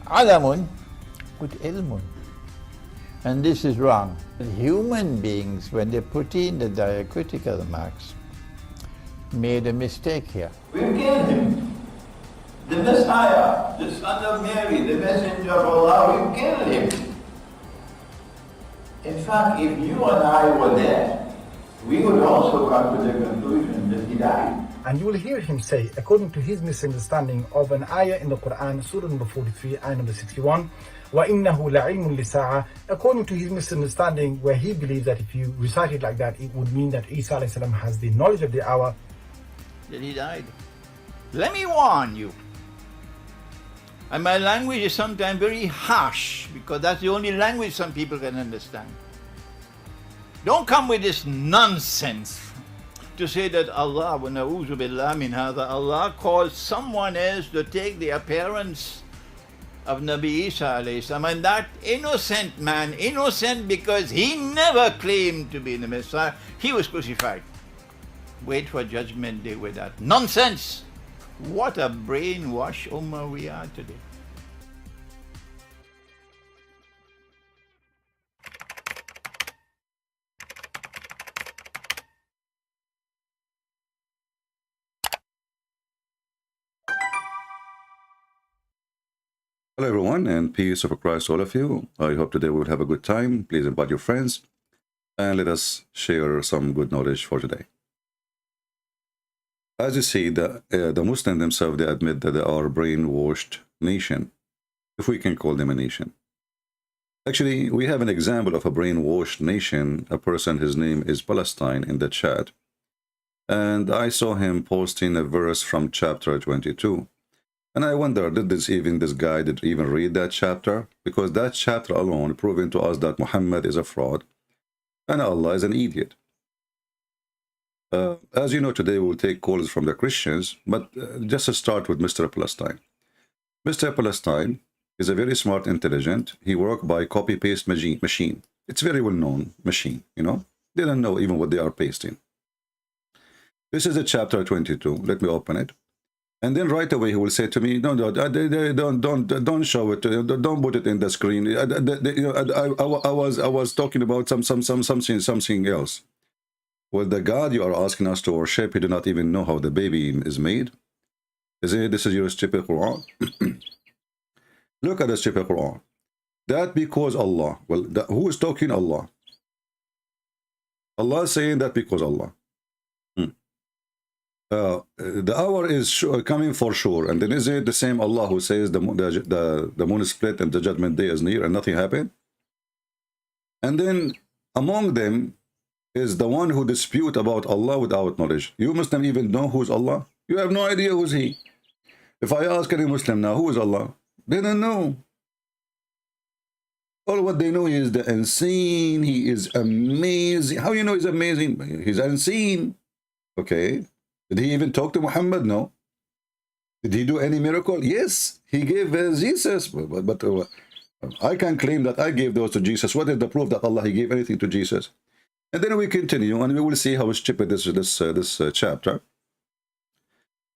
alamun with ilmun. And this is wrong. Human beings, when they put in the diacritical marks, made a mistake here. We killed him. The Messiah, the son of Mary, the messenger of Allah, we killed him. In fact, if you and I were there, we would also come to the conclusion that he died. And you will hear him say, according to his misunderstanding of an ayah in the Quran, Surah number 43, ayah number 61, وَإِنَّهُ لَعِلْمٌ لِسَاعَةٍ, according to his misunderstanding, where he believes that if you recite it like that, it would mean that Isa alayhi salam has the knowledge of the hour. That he died. Let me warn you. And my language is sometimes very harsh, because that's the only language some people can understand. Don't come with this nonsense to say that Allah, wa na'udhu billah min hadha, Allah calls someone else to take the appearance of Nabi Isa alayhi salam, and that innocent man, innocent because he never claimed to be the Messiah, he was crucified. Wait for judgment day with that nonsense. What a brainwash ummah we are today. Hello everyone, and peace of Christ all of you. I hope today we will have a good time. Please invite your friends and let us share some good knowledge for today. As you see, the Muslims themselves, they admit that they are a brainwashed nation, if we can call them a nation. Actually, we have an example of a brainwashed nation, a person, his name is Palestine, in the chat. And I saw him posting a verse from chapter 22. And I wonder, did this guy even read that chapter? Because that chapter alone proving to us that Muhammad is a fraud and Allah is an idiot. As you know, today we will take calls from the Christians, but just to start with Mr. Palestine. Mr. Palestine is a very smart, intelligent. He works by copy-paste machine. It's very well-known machine, you know. They don't know even what they are pasting. This is a chapter 22. Let me open it. And then right away he will say to me, no, don't show it, don't put it in the screen. I was talking about something else. Well, the God you are asking us to worship, he do not even know how the baby is made. This is your stupid Quran. Look at the stupid Quran. That because Allah. Well, who is talking? Allah. Allah is saying that because Allah. The hour is coming for sure, and then is it the same Allah who says the moon is split and the judgment day is near and nothing happened? And then among them is the one who dispute about Allah without knowledge. You Muslim even know who's Allah? You have no idea who's he. If I ask any Muslim now who is Allah, they don't know. All what they know is the unseen. He is amazing. How you know he's amazing? He's unseen. Okay. Did he even talk to Muhammad? No. Did he do any miracle? Yes, he gave Jesus. But I can claim that I gave those to Jesus. What is the proof that Allah he gave anything to Jesus? And then we continue, and we will see how stupid this chapter.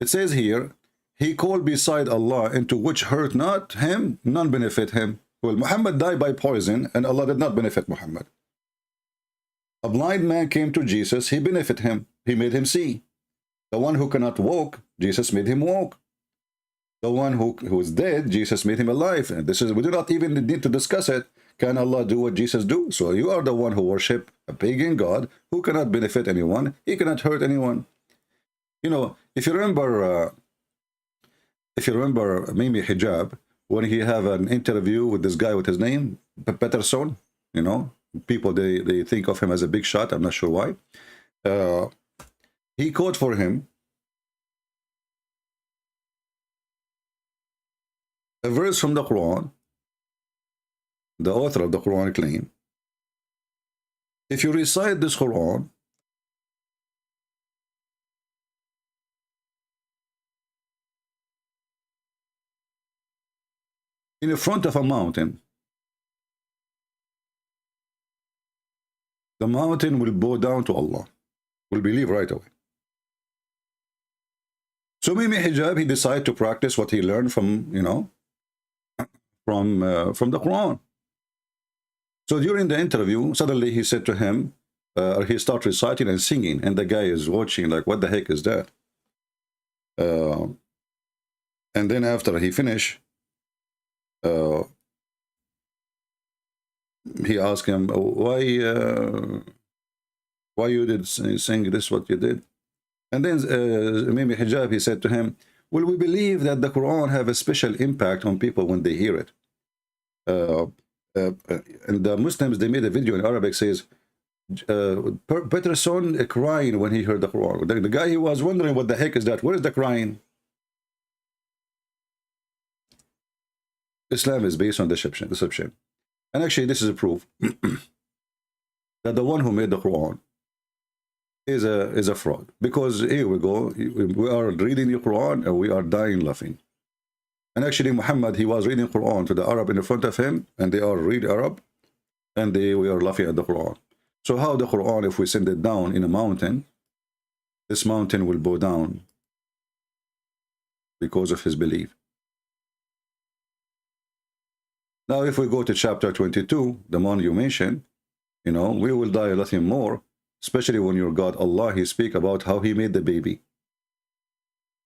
It says here, he called beside Allah into which hurt not him, none benefit him. Well, Muhammad died by poison, and Allah did not benefit Muhammad. A blind man came to Jesus, he benefited him, he made him see. The one who cannot walk, Jesus made him walk. The one who is dead, Jesus made him alive. And this is, we do not even need to discuss it. Can Allah do what Jesus do? So you are the one who worship a pagan God who cannot benefit anyone. He cannot hurt anyone. You know, if you remember Mimi Hijab, when he have an interview with this guy with his name, Peterson, you know, people, they think of him as a big shot. I'm not sure why. He quote for him a verse from the Quran. The author of the Quran claim, if you recite this Quran, in front of a mountain, the mountain will bow down to Allah, will believe right away. So Mimi Hijab, he decided to practice what he learned from, you know, from the Quran. So during the interview, suddenly he said to him, he started reciting and singing, and the guy is watching like, what the heck is that? And then after he finished, he asked him, why you did sing this, what you did? And then Mimi Hijab, he said to him, well, we believe that the Quran have a special impact on people when they hear it. And the Muslims, they made a video in Arabic, says, Peterson crying when he heard the Quran. The guy, he was wondering, what the heck is that? Where is the crying? Islam is based on deception. And actually, this is a proof that the one who made the Quran is a fraud. Because here we go, we are reading the Quran and we are dying laughing. And actually, Muhammad, he was reading Quran to the Arab in front of him, and they are read Arab, and we are laughing at the Quran. So how the Quran, if we send it down in a mountain, this mountain will bow down because of his belief. Now, if we go to chapter 22, the one you mentioned, you know, we will die laughing more, especially when your God, Allah, he speak about how he made the baby.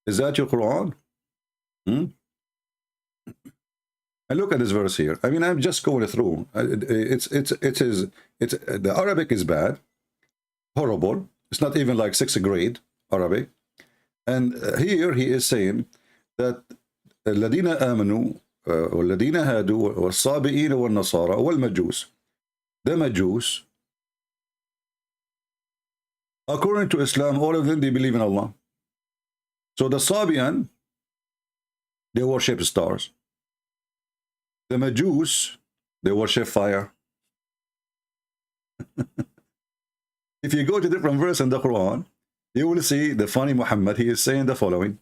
Is that your Quran? And look at this verse here. I mean, I'm just going through. The Arabic is bad, horrible. It's not even like 6th grade Arabic. And here he is saying that الذين آمنوا والذين هادوا والصابئين والنصارى والمجوس. The Majus, according to Islam, all of them, they believe in Allah. So the Sabian, they worship stars. The Majus, they worship fire. If you go to different verse in the Quran, you will see the funny Muhammad, he is saying the following.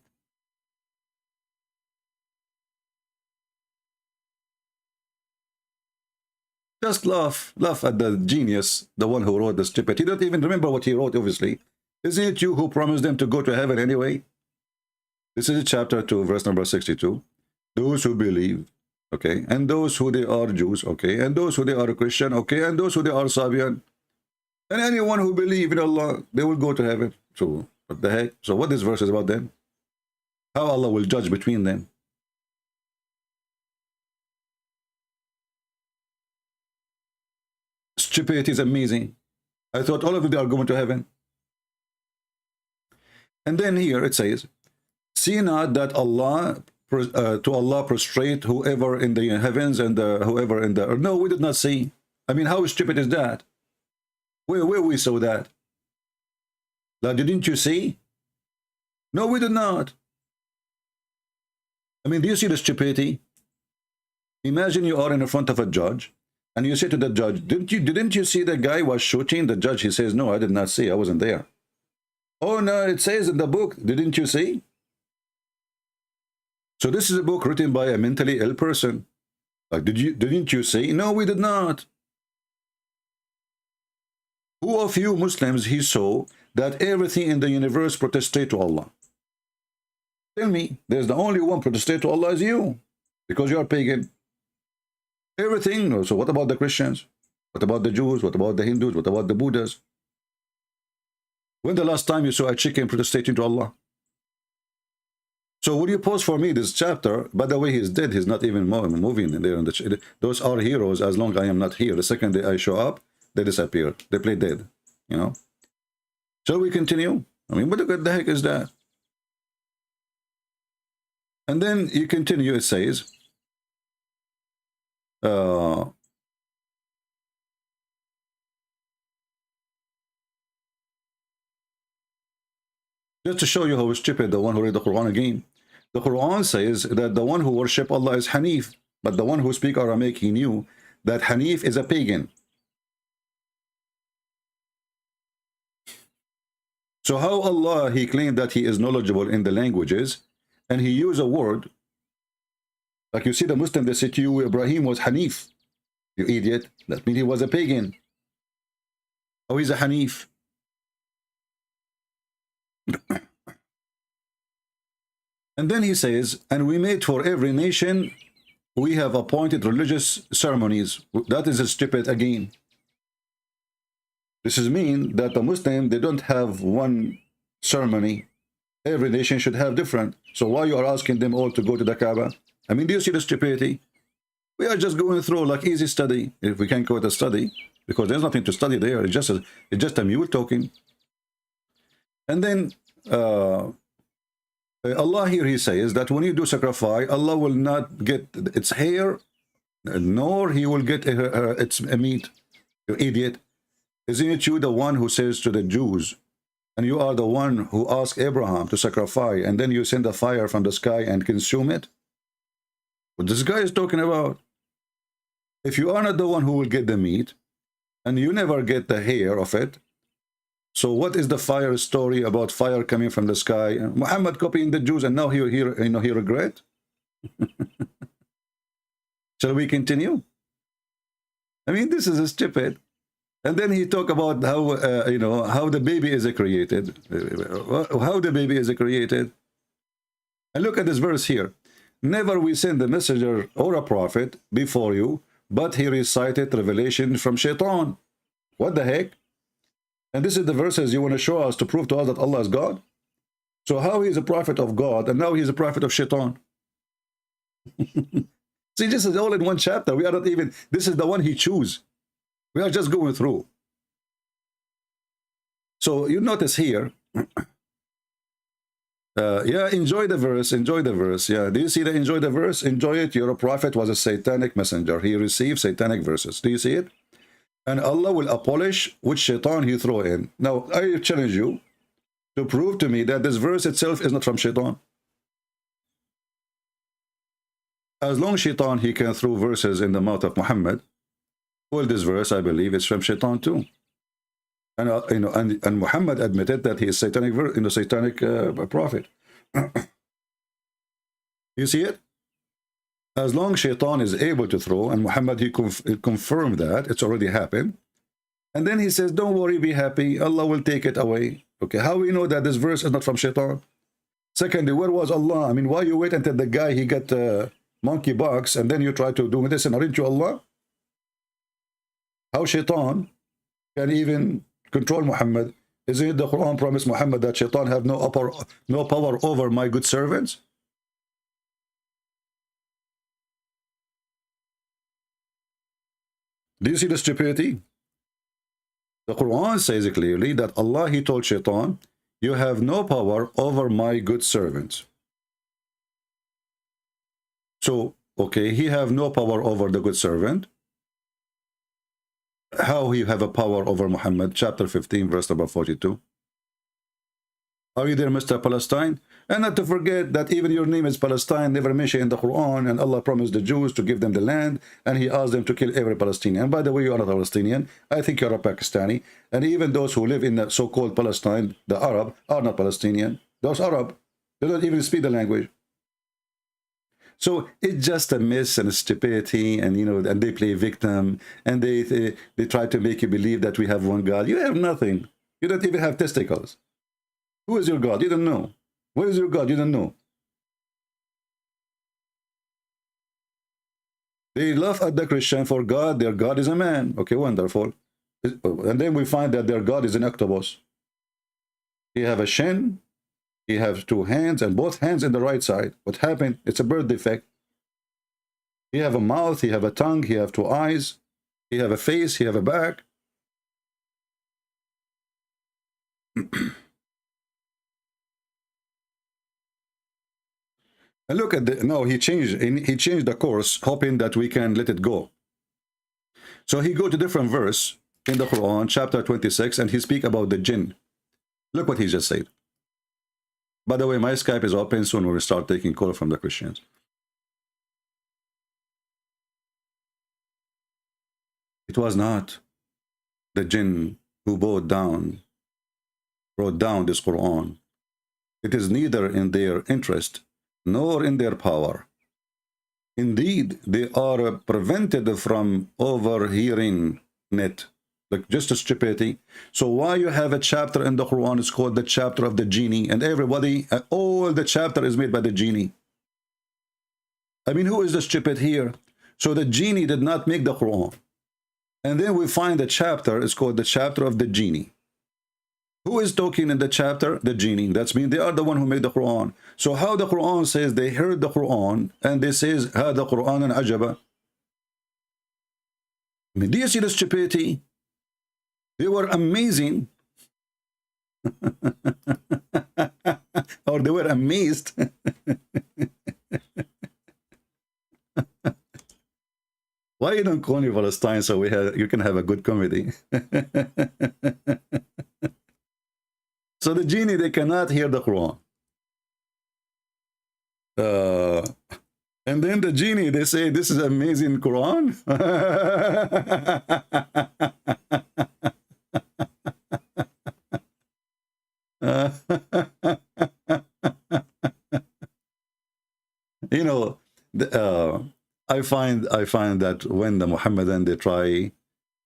Just laugh at the genius, the one who wrote the stupid. He don't even remember what he wrote, obviously. Isn't it you who promised them to go to heaven anyway? This is chapter 2, verse number 62. Those who believe, okay, and those who they are Jews, okay, and those who they are Christian, okay, and those who they are Sabian, and anyone who believe in Allah, they will go to heaven. So, what the heck? So what this verse is about then? How Allah will judge between them? Stupidity is amazing. I thought all of them are going to heaven. And then here it says, see not that Allah, to Allah prostrate whoever in the heavens and whoever in the earth. No, we did not see. I mean, how stupid is that? Where we saw that? Like, didn't you see? No, we did not. I mean, do you see the stupidity? Imagine you are in front of a judge, and you say to the judge, didn't you see the guy was shooting? The judge, he says, no, I did not see. I wasn't there. Oh, no, it says in the book, didn't you see? So this is a book written by a mentally ill person. Like, didn't you see? No, we did not. Who of you Muslims he saw that everything in the universe protested to Allah? Tell me, there's the only one protested to Allah is you, because you are pagan. Everything. So what about the Christians? What about the Jews? What about the Hindus? What about the Buddhas? When the last time you saw a chicken protesting to Allah? So will you post for me this chapter? By the way, he's dead. He's not even moving in there. Those are heroes as long as I am not here. The second day I show up, they disappear. They play dead, you know. Shall we continue? I mean, what the heck is that? And then you continue, it says, just to show you how stupid the one who read the Quran again. The Quran says that the one who worship Allah is Hanif, but the one who speak Aramaic, he knew that Hanif is a pagan. So how Allah, he claimed that he is knowledgeable in the languages, and he used a word, like you see the Muslim, they say to you, Ibrahim was Hanif. You idiot. That means he was a pagan. Oh, he's a Hanif. And then he says, and we made for every nation we have appointed religious ceremonies. That is stupid again. This is mean that the Muslim, they don't have one ceremony. Every nation should have different. So why you are asking them all to go to the Kaaba? I mean, do you see the stupidity? We are just going through like easy study, if we can call it a study, because there's nothing to study there. It's just a mule talking. And then Allah here, he says that when you do sacrifice, Allah will not get its hair, nor he will get its meat. You idiot. Isn't it you the one who says to the Jews, and you are the one who asked Abraham to sacrifice, and then you send a fire from the sky and consume it? What this guy is talking about? If you are not the one who will get the meat, and you never get the hair of it, so what is the fire story about fire coming from the sky? Muhammad copying the Jews, and now he regret? Shall we continue? I mean, this is stupid. And then he talk about how how the baby is created, how the baby is created. And look at this verse here. Never we send a messenger or a prophet before you, but he recited revelation from Shaitan. What the heck? And this is the verses you want to show us to prove to us that Allah is God? So how he is a prophet of God and now he is a prophet of Shaitan? See, this is all in one chapter. We are not even, this is the one he chose. We are just going through. So you notice here, yeah, enjoy the verse, enjoy the verse. Yeah, do you see the enjoy the verse? Enjoy it. Your prophet was a satanic messenger. He received satanic verses. Do you see it? And Allah will abolish which shaitan he throw in. Now, I challenge you to prove to me that this verse itself is not from shaitan. As long as shaitan, he can throw verses in the mouth of Muhammad, well, this verse, I believe, is from Shaitan too, and and Muhammad admitted that he is satanic, satanic prophet. You see it? As long as Shaitan is able to throw, and Muhammad he confirmed that it's already happened, and then he says, "Don't worry, be happy. Allah will take it away." Okay, how we know that this verse is not from Shaitan? Secondly, where was Allah? I mean, why you wait until the guy he got monkey box, and then you try to do this? And aren't you Allah? How Shaitan can even control Muhammad? Isn't it the Quran promised Muhammad that Shaitan have no power over my good servants? Do you see the stupidity? The Quran says clearly that Allah, he told Shaitan, you have no power over my good servants. So, okay, he have no power over the good servant. How he have a power over Muhammad? Chapter 15, verse number 42. Are you there, Mr. Palestine? And not to forget that even your name is Palestine, never mentioned in the Quran, and Allah promised the Jews to give them the land, and he asked them to kill every Palestinian. And by the way, you are not a Palestinian. I think you're a Pakistani. And even those who live in the so-called Palestine, the Arab, are not Palestinian. Those Arab, they don't even speak the language. So it's just a mess and a stupidity, and and they play victim, and they try to make you believe that we have one God. You have nothing. You don't even have testicles. Who is your God? You don't know. Where is your God? You don't know. They laugh at the Christian for God. Their God is a man. Okay, wonderful. And then we find that their God is an octopus. He have a shin. He has two hands, and both hands in the right side. What happened? It's a birth defect. He have a mouth, he have a tongue, he have two eyes, he have a face, he have a back. And look at no, he changed the course, hoping that we can let it go. So he go to different verse in the Quran, chapter 26, and he speak about the jinn. Look what he just said. By the way, my Skype is open. Soon we will start taking call from the Christians. It was not the jinn who wrote down this Quran. It is neither in their interest nor in their power. Indeed, they are prevented from overhearing it. Like just a stupidity. So why you have a chapter in the Quran is called the chapter of the genie, and everybody, all the chapter is made by the genie. I mean, who is the stupid here? So the genie did not make the Quran. And then we find the chapter is called the chapter of the genie. Who is talking in the chapter? The genie. That's mean they are the one who made the Quran. So how the Quran says they heard the Quran and they says, هذا قرآن عجبا. I mean, do you see the stupidity? They were amazing. Or they were amazed. Why you don't call me Palestine so you can have a good comedy? So the genie, they cannot hear the Quran. And then the genie, they say, this is amazing Quran. You know, I find that when the Muhammadan, they try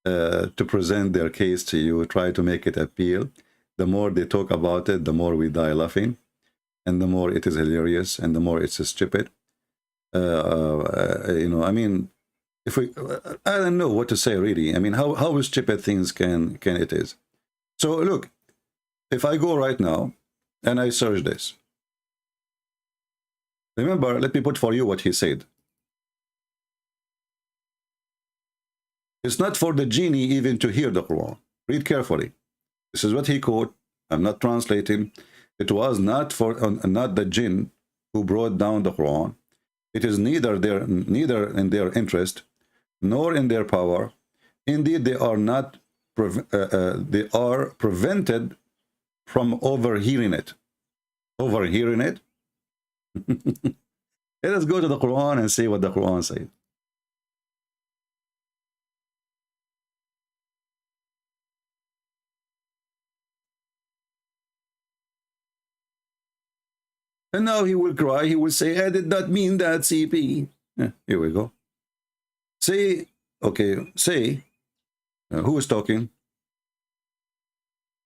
to present their case to you, try to make it appeal, the more they talk about it, the more we die laughing, and the more it is hilarious, and the more it's stupid. You know, I mean, if we, I don't know what to say really. I mean, how stupid things can it is. So look, if I go right now and I search this, remember, let me put for you what he said. It's not for the genie even to hear the Quran. Read carefully. This is what he quote. I'm not translating. It was not not the jinn who brought down the Quran. It is neither in their interest nor in their power. Indeed, they are not. They are prevented from overhearing it. Overhearing it. Let us go to the Quran and see what the Quran says. And now he will cry. He will say, I did not mean that, CP. Yeah, here we go. Say, okay, say, who is talking?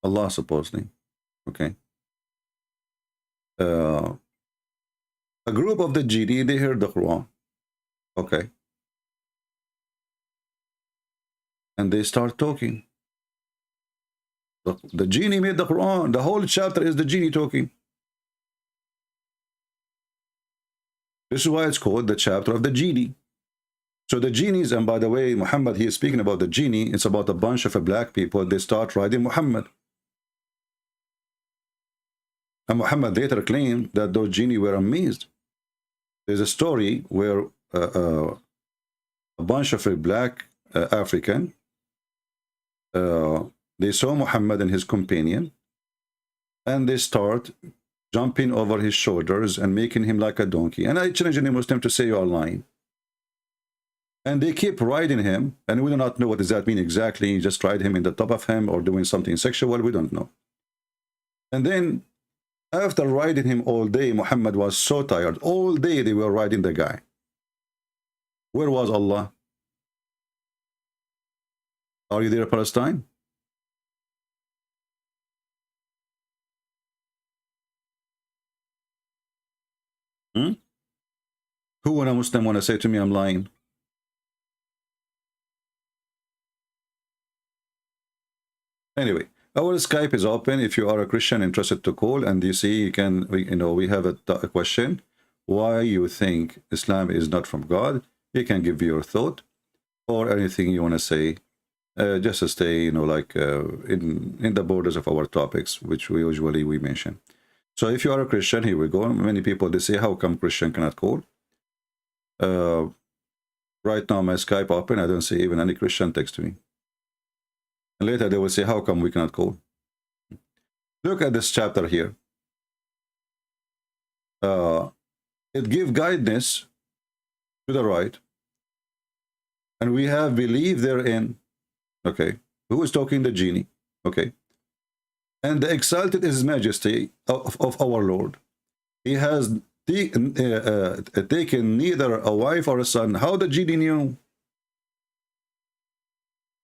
Allah, supposedly. Okay. A group of the GD, they heard the Quran. Okay. And they start talking. The genie made the Quran. The whole chapter is the genie talking. This is why it's called the chapter of the genie. So the genies, and by the way, Muhammad, he is speaking about the genie. It's about a bunch of black people. They start riding Muhammad. And Muhammad later claimed that those genie were amazed. There's a story where a bunch of black African, they saw Muhammad and his companion, and they start jumping over his shoulders and making him like a donkey. And I challenge any Muslim to say you are lying. And they keep riding him, and we do not know what does that mean exactly. Just ride him in the top of him or doing something sexual, we don't know. And then after riding him all day, Muhammad was so tired. All day they were riding the guy. Where was Allah? Are you there, Palestine? Who, when a Muslim, want to say to me I'm lying? Anyway, our Skype is open. If you are a Christian interested to call, and you see, you can, we have a question. Why you think Islam is not from God? You can give your thought or anything you want to say. Just to stay, like in the borders of our topics, which we usually mention. So if you are a Christian, here we go. Many people, they say, how come Christian cannot call? Right now, my Skype open. I don't see even any Christian text me. And later they will say, how come we cannot call? Look at this chapter here. It gives guidance to the right. And we have belief therein. Okay. Who is talking? The genie. Okay. And the exalted is His Majesty of our Lord. He has taken neither a wife or a son. How the genie knew?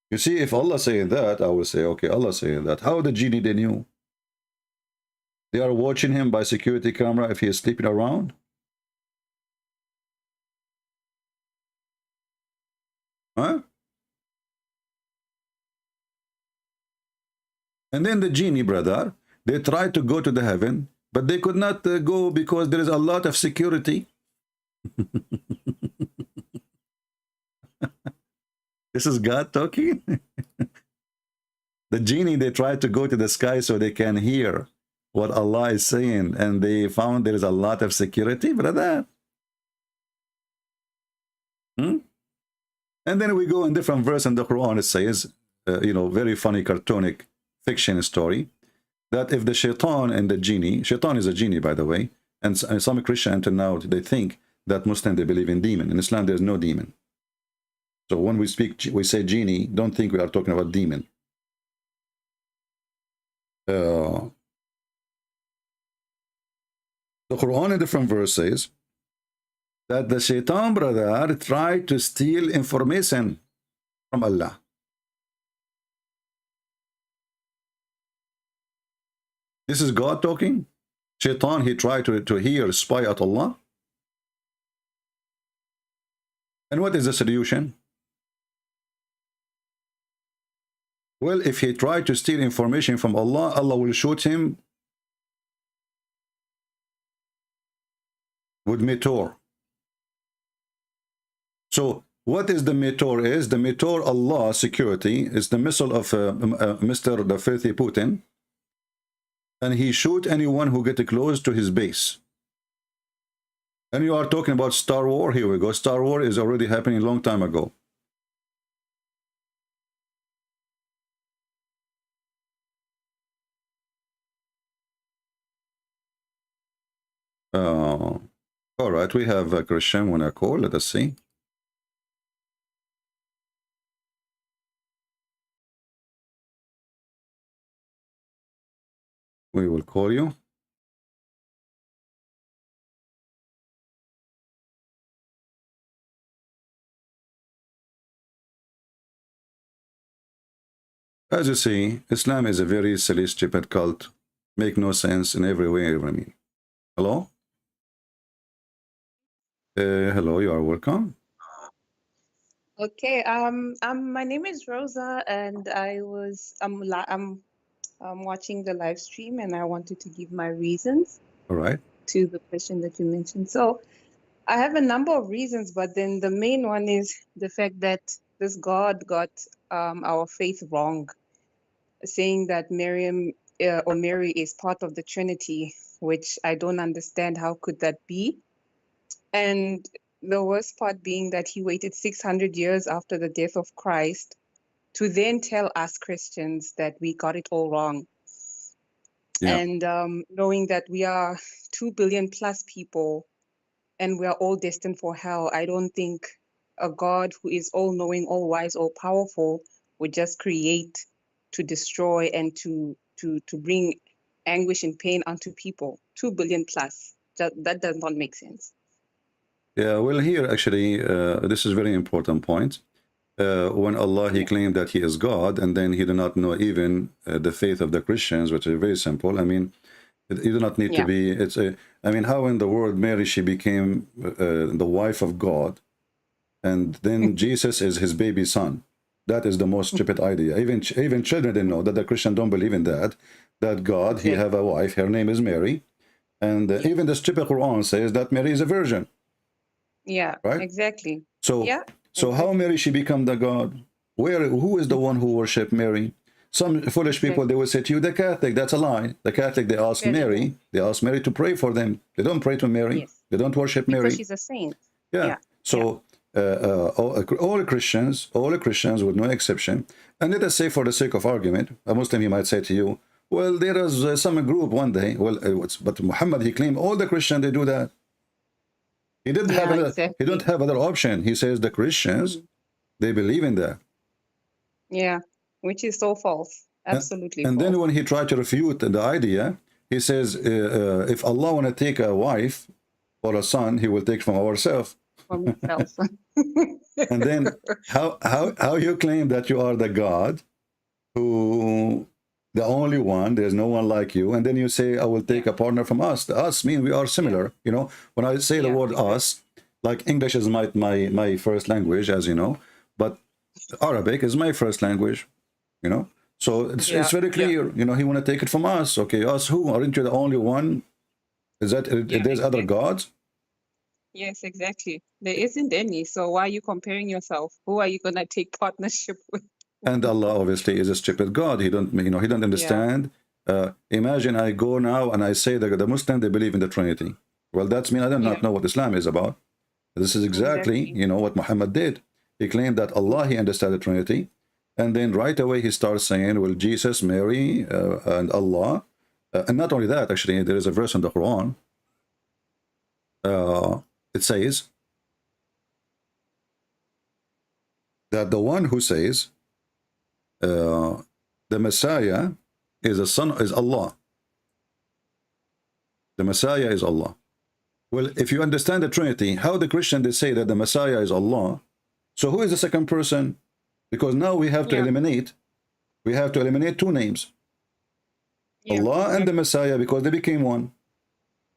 You see, if Allah saying that, I will say, okay, Allah saying that. How the genie they knew? They are watching him by security camera if he is sleeping around. Huh? And then the genie, brother, they tried to go to the heaven, but they could not go because there is a lot of security. This is God talking. The genie, they tried to go to the sky so they can hear what Allah is saying, and they found there is a lot of security, brother. And then we go in different verse in the Quran. It says, very funny cartoonic fiction story, that if the shaitan and the genie, shaitan is a genie, by the way, and some Christian until now, they think that Muslim, they believe in demon. In Islam, there's no demon. So when we say genie, don't think we are talking about demon. The Quran in different verse says that the shaitan, brother, tried to steal information from Allah. This is God talking. Shaitan, he tried to hear, spy at Allah. And what is the solution? Well, if he tried to steal information from Allah, Allah will shoot him with meteor. So what is the meteor is? The meteor, Allah security, is the missile of Mr. the filthy Putin. And he shoot anyone who get close to his base. And you are talking about Star Wars. Here we go. Star Wars is already happening a long time ago. All right, we have a Christian when I call. Let us see. We will call you. As you see, Islam is a very silly, stupid cult. Make no sense in every way. I mean, hello? Hello, you are welcome. Okay. My name is Rosa, and I'm watching the live stream, and I wanted to give my reasons. All right. To the question that you mentioned. So I have a number of reasons, but then the main one is the fact that this God got our faith wrong, saying that Mary is part of the Trinity, which I don't understand. How could that be? And the worst part being that he waited 600 years after the death of Christ to then tell us Christians that we got it all wrong. Yeah. And knowing that we are 2 billion plus people and we are all destined for hell, I don't think a God who is all-knowing, all-wise, all-powerful would just create to destroy and to bring anguish and pain unto people. 2 billion plus. That does not make sense. Yeah, well, here actually, this is a very important point. When Allah, he claimed that he is God, and then he did not know even the faith of the Christians, which is very simple. I mean, you do not need to be, I mean, how in the world Mary, she became the wife of God, and then Jesus is his baby son. That is the most stupid idea. Even children didn't know that. The Christian don't believe in that God, he have a wife, her name is Mary, and even the stupid Quran says that Mary is a virgin. Yeah, right? Exactly. So, so how Mary, she become the God? Who is the one who worship Mary? Some foolish people, they will say to you, the Catholic, that's a lie. The Catholic, they ask Mary, to pray for them. They don't pray to Mary. Yes. They don't worship Mary. Because she's a saint. Yeah. So all Christians, with no exception, and let us say for the sake of argument, a Muslim, he might say to you, well, there is some group one day, but Muhammad, he claimed all the Christians, they do that. He didn't have he don't have other option. He says the Christians, they believe in that. Yeah, which is so false. Absolutely. And then when he tried to refute the idea, he says, if Allah want to take a wife or a son, he will take from ourselves. From himself. And then how you claim that you are the God who the only one, there's no one like you, and then you say, I will take a partner from us. The us mean we are similar. You know, when I say the word us, like English is my first language, as you know, but Arabic is my first language, you know. So it's very clear, you know, he want to take it from us. Okay, us who? Aren't you the only one? Is that there's other gods? Yes, exactly. There isn't any. So why are you comparing yourself? Who are you gonna take partnership with? And Allah obviously is a stupid God. He don't, you know, he don't understand. Imagine I go now and I say that the Muslim, they believe in the Trinity. Well, that's mean I do not know what Islam is about. This is exactly, you know, what Muhammad did. He claimed that Allah, he understood the Trinity. And then right away he starts saying, well, Jesus, Mary, and Allah. And not only that, actually, there is a verse in the Quran. It says that the one who says the Messiah is a son, is Allah. The Messiah is Allah. Well, if you understand the Trinity, how the Christian they say that the Messiah is Allah, so who is the second person? Because now we have to eliminate two names. Allah and the Messiah, because they became one.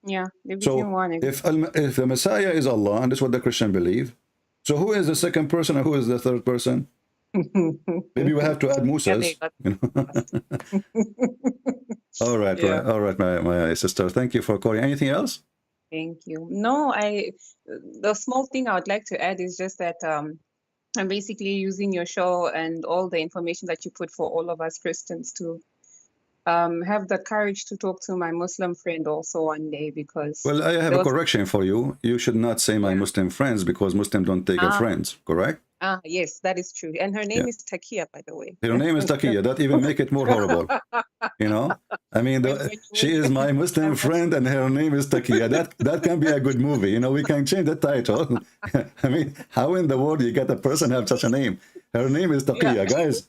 Yeah, they became one. If the Messiah is Allah, and that's what the Christian believe, so who is the second person and who is the third person? Maybe we have to add Musa's. You know? All right, all right, my sister. Thank you for calling. Anything else? Thank you. No, the small thing I would like to add is just that I'm basically using your show and all the information that you put for all of us Christians to have the courage to talk to my Muslim friend also one day, because... Well, I have a correction for you. You should not say my Muslim friends, because Muslims don't take our friends, correct? Yes, that is true. And her name is Takia, by the way. Her name is Takia. That even make it more horrible. You know? I mean, she is my Muslim friend and her name is Takia. That can be a good movie. You know, we can change the title. I mean, how in the world you get a person have such a name? Her name is Takia, guys.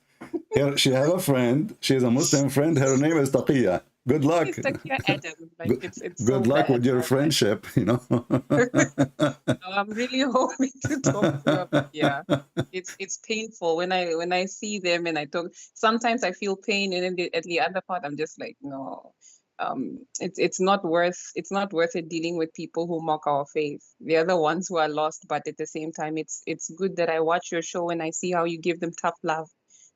Here, she have a friend. She's a Muslim friend. Her name is Taqiya. Good luck. It's Taqiya Adam. Like, it's good so luck bad, with your friendship, you know. I'm really hoping to talk to them. Yeah, it's painful when I see them and I talk. Sometimes I feel pain, and then at the other part, I'm just like, no. It's not worth it dealing with people who mock our faith. They're the ones who are lost, but at the same time, it's good that I watch your show and I see how you give them tough love,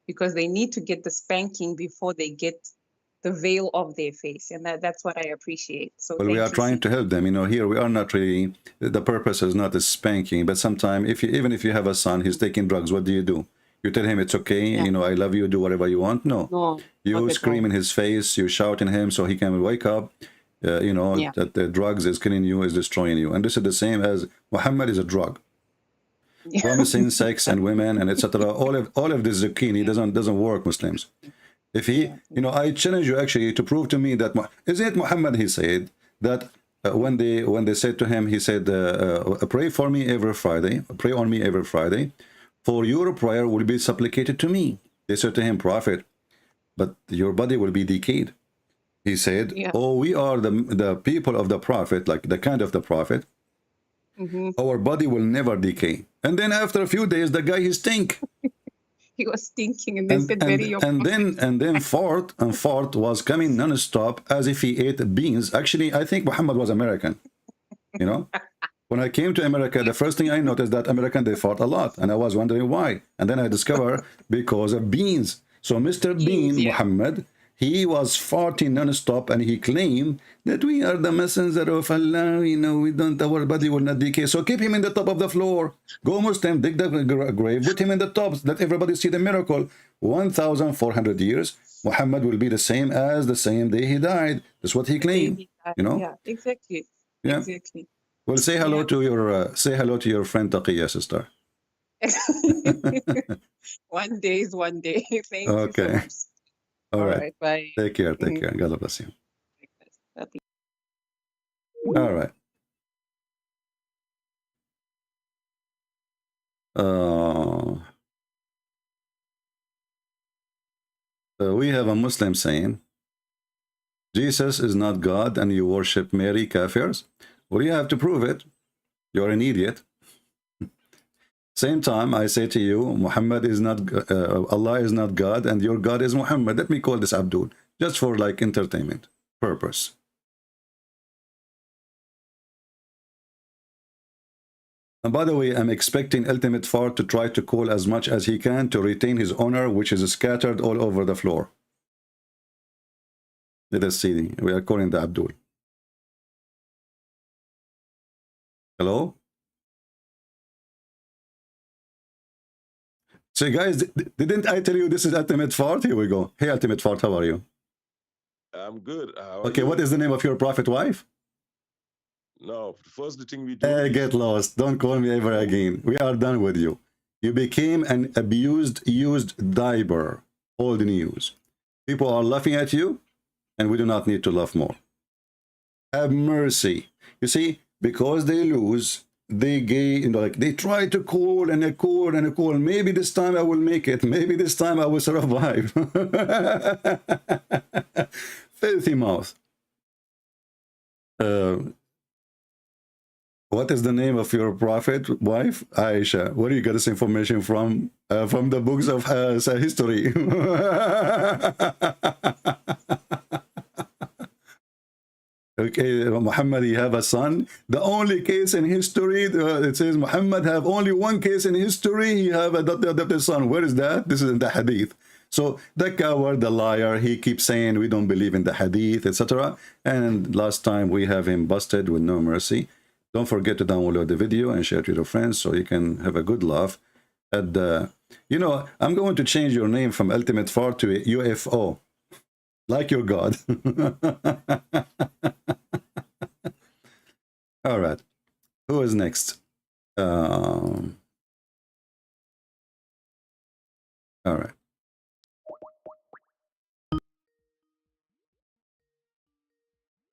because they need to get the spanking before they get the veil off their face, and that's what I appreciate. So well, we are trying to help them. You know, here we are not really, the purpose is not a spanking, but sometimes even if you have a son, he's taking drugs, what do? You tell him it's okay, you know, I love you, do whatever you want. No, you scream in his face, you shout in him so he can wake up, you know, that the drugs is killing you, is destroying you. And this is the same as Muhammad is a drug. Promising sex and women and etc. All of this zucchini doesn't work, Muslims. If he, you know, I challenge you actually to prove to me that, isn't it Muhammad, he said that when they said to him, he said, pray for me every Friday, pray on me every Friday, for your prayer will be supplicated to me. They said to him, Prophet, but your body will be decayed. He said, oh, we are the people of the Prophet, like the kind of the Prophet. Our body will never decay. And then after a few days, the guy, he stink. He was stinking, and they said, and then fart was coming non-stop as if he ate beans. Actually, I think Muhammad was American. You know, when I came to America, the first thing I noticed that American, they fart a lot, and I was wondering why. And then I discovered because of beans. So Mr. Bean, Muhammad, he was farting non-stop, and he claimed that we are the messenger of Allah, you know, our body will not decay. So keep him in the top of the floor. Go Muslim, dig the grave, put him in the top, let everybody see the miracle. 1,400 years, Muhammad will be the same as the same day he died. That's what he claimed, you know? Yeah, exactly. Yeah. Exactly. Well, say hello to your friend Taqiya, sister. One day is one day. Thank you so much. All right. Bye. Take care. Take care. God bless you. All right. We have a Muslim saying, Jesus is not God and you worship Mary, kafirs. Well, you have to prove it. You're an idiot. Same time, I say to you, Muhammad is not, Allah is not God, and your God is Muhammad. Let me call this Abdul, just for like entertainment purpose. And by the way, I'm expecting Ultimate Fart to try to call as much as he can to retain his honor, which is scattered all over the floor. Let us see. We are calling the Abdul. Hello? So guys, didn't I tell you this is Ultimate Fart? Here we go. Hey, Ultimate Fart, how are you? I'm good. Okay, what is the name of your prophet wife? No, first the thing we do is... Get lost. Don't call me ever again. We are done with you. You became an abused, used diaper. Old news. People are laughing at you, and we do not need to laugh more. Have mercy. You see, because they lose, they they try to call and call and call. Maybe this time I will make it. Maybe this time I will survive. Filthy mouth. What is the name of your prophet wife? Aisha. Where do you get this information from? From the books of history. Okay, Muhammad, you have a son. The only case in history, it says Muhammad have only one case in history. He have adopted son. Where is that? This is in the hadith. So the coward, the liar, he keeps saying we don't believe in the hadith, etc. And last time we have him busted with no mercy. Don't forget to download the video and share it with your friends so you can have a good laugh. And you know, I'm going to change your name from Ultimate Fart to UFO, like your God. All right, who is next? All right.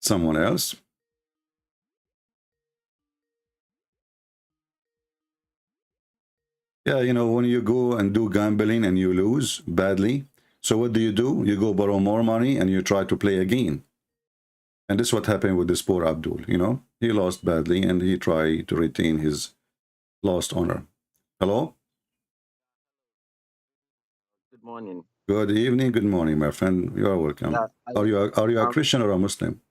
Someone else? Yeah, you know, when you go and do gambling and you lose badly, so what do? You go borrow more money and you try to play again. And this is what happened with this poor Abdul, you know. He lost badly and he tried to retain his lost honor. Hello? Good morning. Good evening, good morning, my friend. You are welcome. Yeah, Are you a Christian or a Muslim?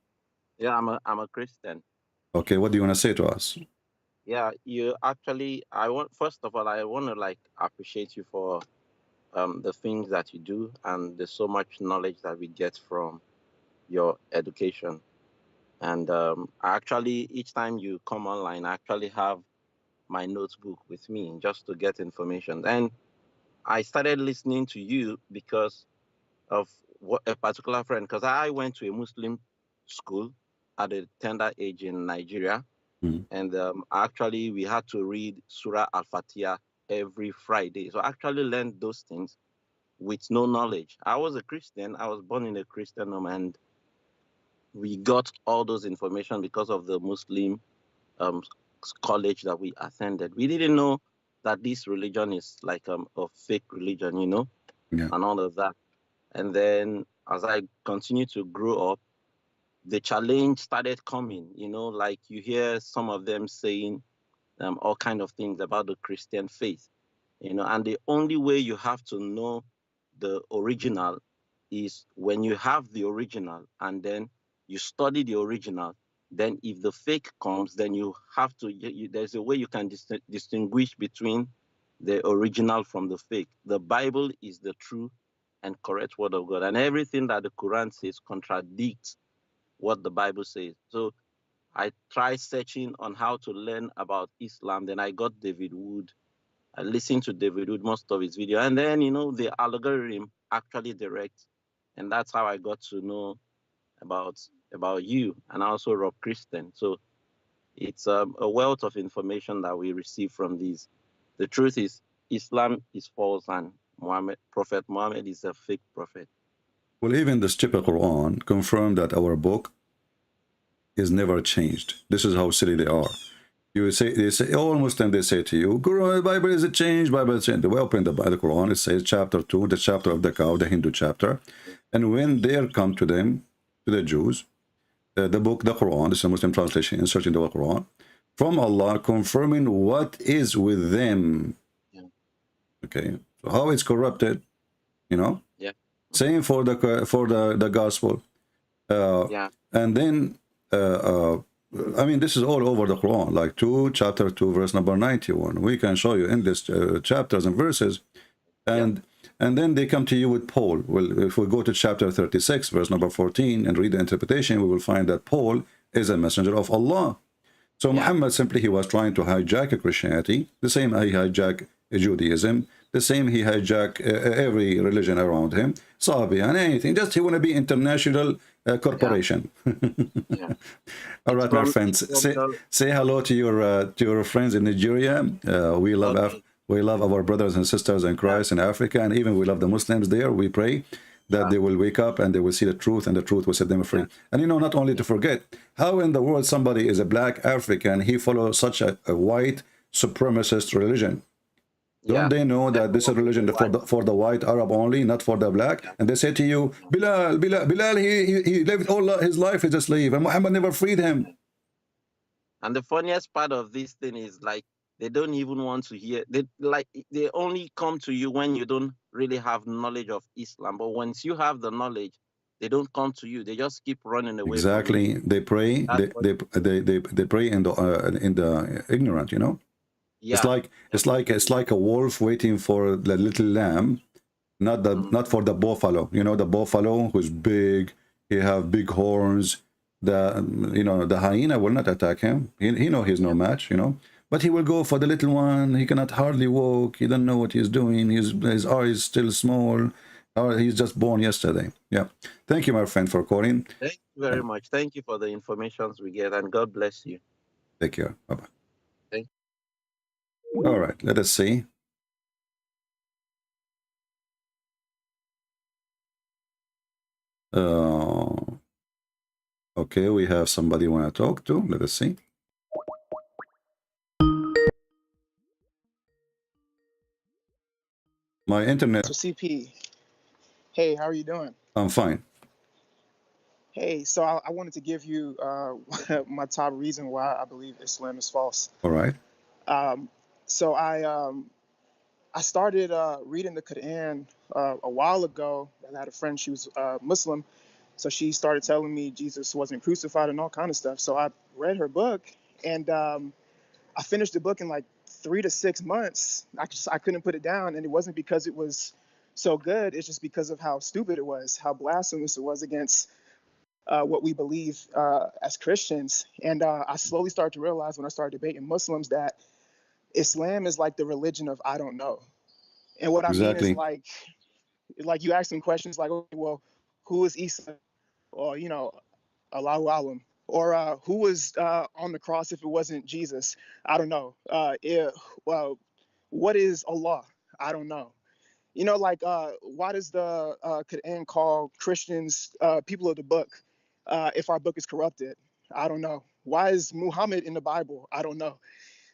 Yeah, I'm a Christian. Okay, what do you want to say to us? Yeah, you actually, first of all, I want to appreciate you for the things that you do, and there's so much knowledge that we get from your education. And actually, each time you come online, I actually have my notebook with me just to get information. And I started listening to you because of a particular friend, because I went to a Muslim school at a tender age in Nigeria. And actually, we had to read Surah Al-Fatiha every Friday. So I actually learned those things with no knowledge. I was a Christian. I was born in a Christian home, and we got all those information because of the Muslim college that we attended. We didn't know that this religion is like a fake religion, you know, and all of that. And then as I continued to grow up, the challenge started coming, you know, like you hear some of them saying all kind of things about the Christian faith, you know, and the only way you have to know the original is when you have the original and then you study the original. Then if the fake comes, then you have to, there's a way you can distinguish between the original from the fake. The Bible is the true and correct word of God, and everything that the Quran says contradicts what the Bible says. So I tried searching on how to learn about Islam. Then I got David Wood. I listened to David Wood, most of his video. And then, you know, the algorithm actually directs. And that's how I got to know about you and also Rob Christian. So it's a wealth of information that we receive from these. The truth is, Islam is false and Prophet Muhammad is a fake prophet. Well, even the stupid Quran confirmed that our book is never changed. This is how silly they are. They say, all Muslims, they say to you, the Bible is changed, Bible is changed. They open the Quran, it says chapter 2, the chapter of the cow, the Hindu chapter. And when they come to them, to the Jews, the book, the Quran, this is a Muslim translation, inserting the Quran, from Allah, confirming what is with them. Yeah. Okay, so how it's corrupted, you know? Yeah. Same for the gospel. Yeah. And then I mean, this is all over the Quran, like chapter 2, verse number 91. We can show you in this chapters and verses. And then they come to you with Paul. Well, if we go to chapter 36, verse number 14, and read the interpretation, we will find that Paul is a messenger of Allah. So Muhammad simply, he was trying to hijack Christianity, the same he hijacked Judaism, the same he hijacked every religion around him, Sabian, anything. Just he want to be international corporation. All right, my friends, say hello to your friends in Nigeria. We love our brothers and sisters in Christ in Africa, and even we love the Muslims there. We pray that they will wake up and they will see the truth, and the truth will set them free. And you know, not only to forget, how in the world somebody is a black African, he follows such a white supremacist religion. Don't they know that this is a religion for the white Arab only, not for the black? And they say to you, Bilal, he lived all his life as a slave, and Muhammad never freed him. And the funniest part of this thing is, like, they don't even want to hear. They only come to you when you don't really have knowledge of Islam. But once you have the knowledge, they don't come to you. They just keep running away. Exactly. They pray. They pray in the ignorant. You know. Yeah. It's like a wolf waiting for the little lamb, not for the buffalo. You know, the buffalo who's big. He have big horns. The hyena will not attack him. He know he's no match. You know. But he will go for the little one. He cannot hardly walk. He don't know what he's doing. His eyes still small. He's just born yesterday. Yeah. Thank you, my friend, for calling. Thank you very much. Thank you for the information we get, and God bless you. Take care. Bye-bye. Thank you. All right. Let us see. Okay, we have somebody want to talk to. Let us see. My internet. So CP, hey, how are you doing? I'm fine. Hey, so I wanted to give you my top reason why I believe Islam is false. All right. So I started reading the Quran a while ago. I had a friend, she was Muslim, so she started telling me Jesus wasn't crucified and all kind of stuff. So I read her book, and I finished the book in like 3 to 6 months. I couldn't put it down, and it wasn't because it was so good. It's just because of how stupid it was, how blasphemous it was against what we believe as Christians. And I slowly started to realize when I started debating Muslims that Islam is like the religion of I don't know. And what I mean is like you ask them questions like, okay, well, who is Isa? Or, you know, Allahu Alam. Or who was on the cross if it wasn't Jesus? I don't know. What is Allah? I don't know. You know, like, why does the Quran call Christians people of the book if our book is corrupted? I don't know. Why is Muhammad in the Bible? I don't know.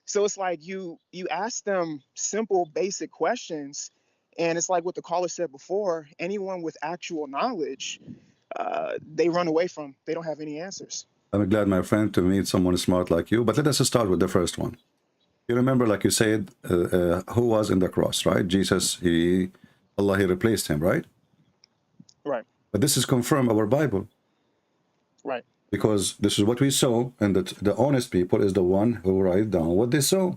So it's like you ask them simple, basic questions, and it's like what the caller said before, anyone with actual knowledge, they run away from. They don't have any answers. I'm glad, my friend, to meet someone smart like you. But let us start with the first one. You remember, like you said, who was in the cross, right? Jesus, Allah, he replaced him, right? Right. But this is confirmed our Bible. Right. Because this is what we saw, and that the honest people is the one who write down what they saw.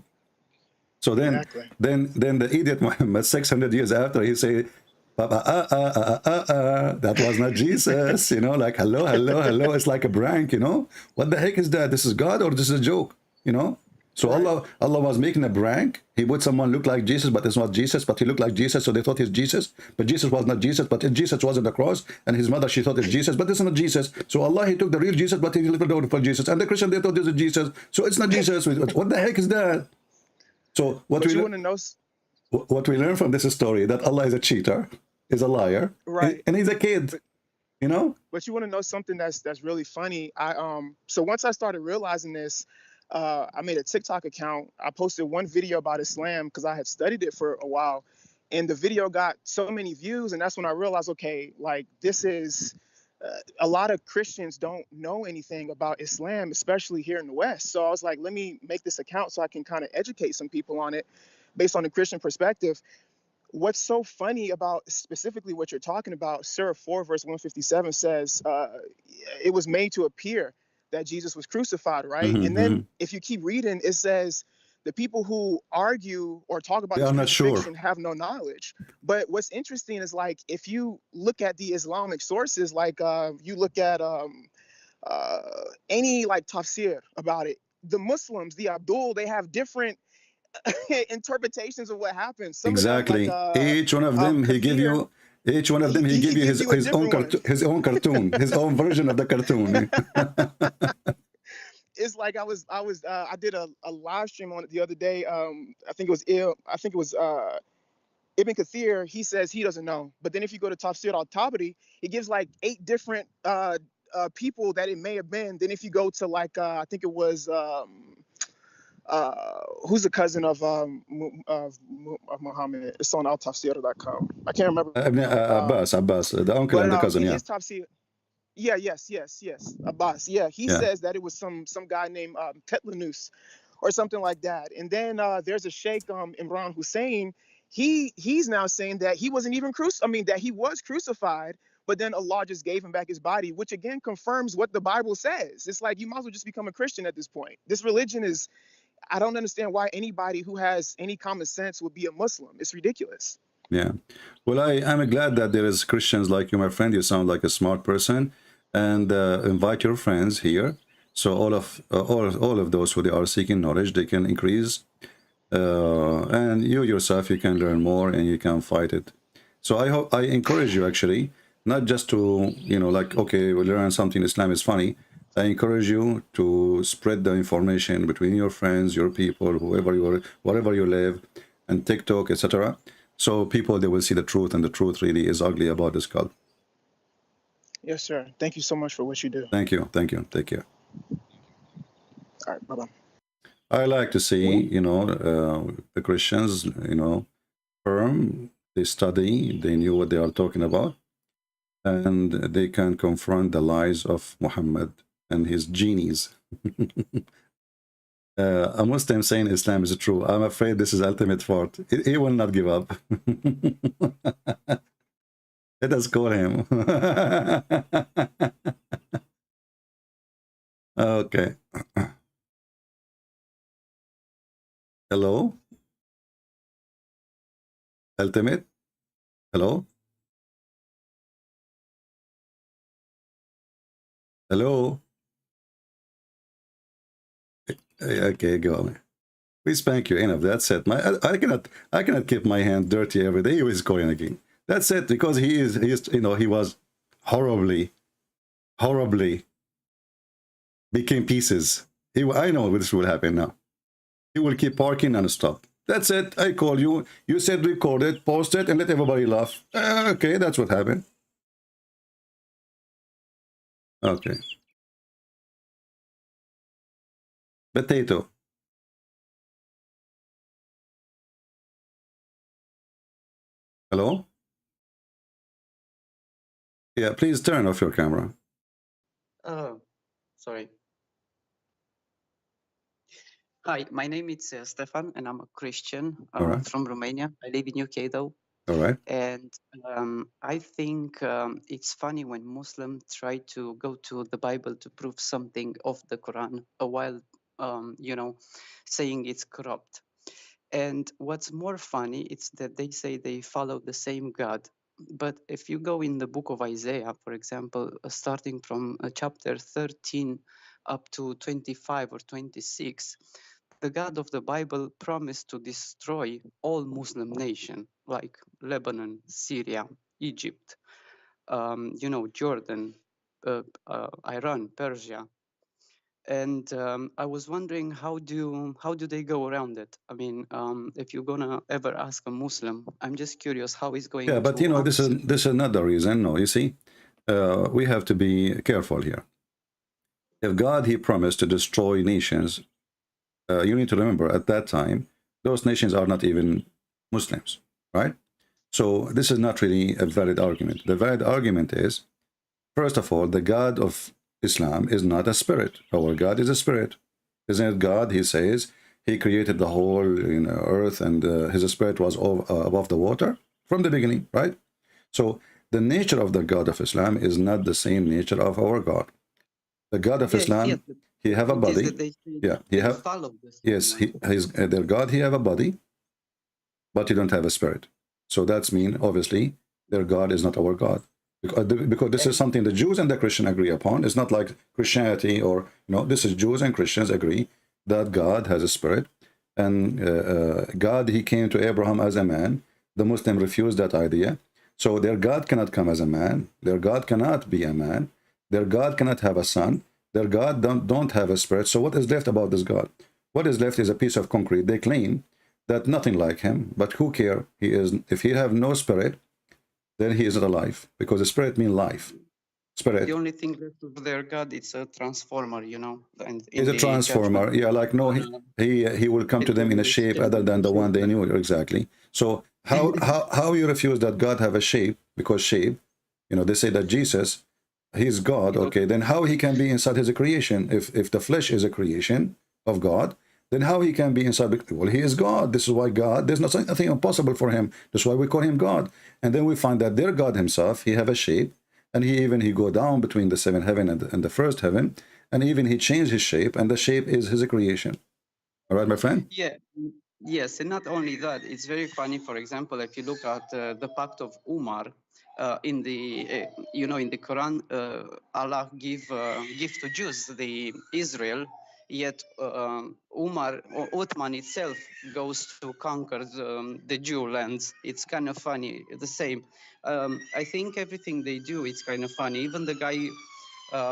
So then, then the idiot Muhammad, 600 years after, he say, that was not Jesus, you know, like, hello, it's like a prank, you know, what the heck is that? This is God or this is a joke, you know? So Allah was making a prank. He put someone look like Jesus, but it's not Jesus, but he looked like Jesus, so they thought he's Jesus, but Jesus was not Jesus, but Jesus was on the cross, and his mother, she thought it's Jesus, but it's not Jesus. So Allah, he took the real Jesus, but he left it for Jesus, and the Christian, they thought this is Jesus, so it's not Jesus. What the heck is that? So what we learn from this story, that Allah is a cheater, is a liar, right? And he's a kid, you know. But you want to know something that's really funny? So once I started realizing this, I made a TikTok account. I posted one video about Islam because I had studied it for a while, and the video got so many views, and that's when I realized, okay, like this is a lot of Christians don't know anything about Islam, especially here in the West. So I was like, let me make this account so I can kind of educate some people on it based on the Christian perspective. What's so funny about specifically what you're talking about, Surah 4, verse 157 says, it was made to appear that Jesus was crucified, right? Mm-hmm, And then if you keep reading, it says the people who argue or talk about they this are not sure. crucifixion have no knowledge. But what's interesting is, like, if you look at the Islamic sources, like you look at any like tafsir about it, the Muslims, the Abdul, they have different interpretations of what happened. Some of them, like Exactly. Each one of them, he give Kathir, you. Each one of them, he give you gives you a his own different one. his own cartoon, his own version of the cartoon. It's like I did a live stream on it the other day. I think it was Ibn Kathir. He says he doesn't know, but then if you go to Tafsir al-Tabari, he gives like 8 different people that it may have been. Then if you go to like I think it was who's the cousin of Muhammad? It's on altafsir.com. I can't remember. Abbas, the uncle But and the cousin, in yeah. his tafsir, yeah, yes, Abbas. Yeah, he says that it was some guy named Tetlanus or something like that. And then there's a Sheikh Imran Hussein. He's now saying that he wasn't even that he was crucified, but then Allah just gave him back his body, which again confirms what the Bible says. It's like you might as well just become a Christian at this point. This religion is, I don't understand why anybody who has any common sense would be a Muslim. It's ridiculous. Yeah. Well, I'm glad that there is Christians like you, my friend. You sound like a smart person, and invite your friends here. So all of those who they are seeking knowledge, they can increase, and you yourself, you can learn more and you can fight it. So I encourage you, actually, not just to, like, okay, we learn something, Islam is funny. I encourage you to spread the information between your friends, your people, wherever you live, and TikTok, etc. So people, they will see the truth, and the truth really is ugly about this cult. Yes, sir. Thank you so much for what you do. Thank you. Take care. All right, bye-bye. I like to see, the Christians, firm, they study, they knew what they are talking about, and they can confront the lies of Muhammad and his genies. A Muslim saying Islam is true. I'm afraid this is ultimate fort. He will not give up. Let us call him. Okay. Hello? Ultimate? Hello? Hello? Okay, go on. We spank you enough. That's it. I cannot keep my hand dirty every day. He is calling again. That's it, because he was horribly became pieces. I know this will happen now. He will keep parking non-stop. That's it. I call you. You said record it, post it, and let everybody laugh. Okay, that's what happened. Okay. Potato. Hello? Yeah, please turn off your camera. Oh, sorry. Hi, my name is Stefan, and I'm a Christian right. from Romania. I live in UK though. All right. And I think it's funny when Muslims try to go to the Bible to prove something of the Quran, while saying it's corrupt. And what's more funny, it's that they say they follow the same God. But if you go in the book of Isaiah, for example, starting from chapter 13 up to 25 or 26, the God of the Bible promised to destroy all Muslim nations like Lebanon, Syria, Egypt, Jordan, Iran, Persia. And I was wondering, how do they go around it? I mean, if you're gonna ever ask a Muslim, I'm just curious how he's going. Yeah, but to this is not the reason. No, you see, we have to be careful here. If God, he promised to destroy nations, you need to remember at that time those nations are not even Muslims, right? So this is not really a valid argument. The valid argument is, first of all, the God of Islam is not a spirit. Our God is a spirit. Isn't it God? He says he created the whole earth, and his spirit was above the water from the beginning, right? So the nature of the God of Islam is not the same nature of our God. The God of Yes, Islam, yes. he have a It is body. that they say Yeah, he they have. follow this. Yes, he's their God. He have a body, but he don't have a spirit. So that's mean obviously their God is not our God, because this is something the Jews and the Christian agree upon. It's not like Christianity or this is Jews and Christians agree that God has a spirit, and God, he came to Abraham as a man. The Muslim refused that idea. So their God cannot come as a man. Their God cannot be a man. Their God cannot have a son. Their God don't have a spirit. So what is left about this God? What is left is a piece of concrete. They claim that nothing like him, but who care? He is. If he have no spirit, then he is not alive, because the spirit means life. Spirit. The only thing left of their God is a transformer, and Is in a the transformer. judgment. Yeah, like no, he will come to them in a shape other than the one they knew. Exactly. So how you refuse that God have a shape? Because shape, they say that Jesus, he's God. Okay, then how he can be inside his creation? If the flesh is a creation of God, then how he can be inside? Well, he is God. This is why God, there's nothing impossible for him. That's why we call him God. And then we find that their God himself, he have a shape, and he go down between the seventh heaven and the first heaven, and even he changed his shape, and the shape is his creation. All right, my friend? Yeah, yes, and not only that, it's very funny. For example, if you look at the Pact of Umar, in the in the Quran, Allah give to Jews the Israel, yet Uthman itself goes to conquer the Jew lands. It's kind of funny. The same. I think everything they do, it's kind of funny. Even the guy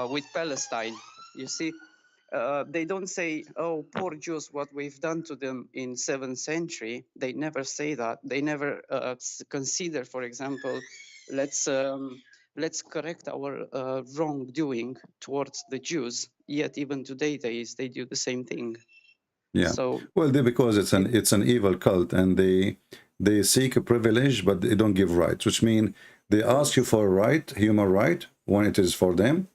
with Palestine, you see. They don't say, "Oh, poor Jews, what we've done to them in 7th century." They never say that. They never consider, for example, let's correct our wrongdoing towards the Jews. Yet even today, they do the same thing. Yeah. So Well, because it's an evil cult, and they seek a privilege, but they don't give rights, which mean they ask you for a right, human right, when it is for them,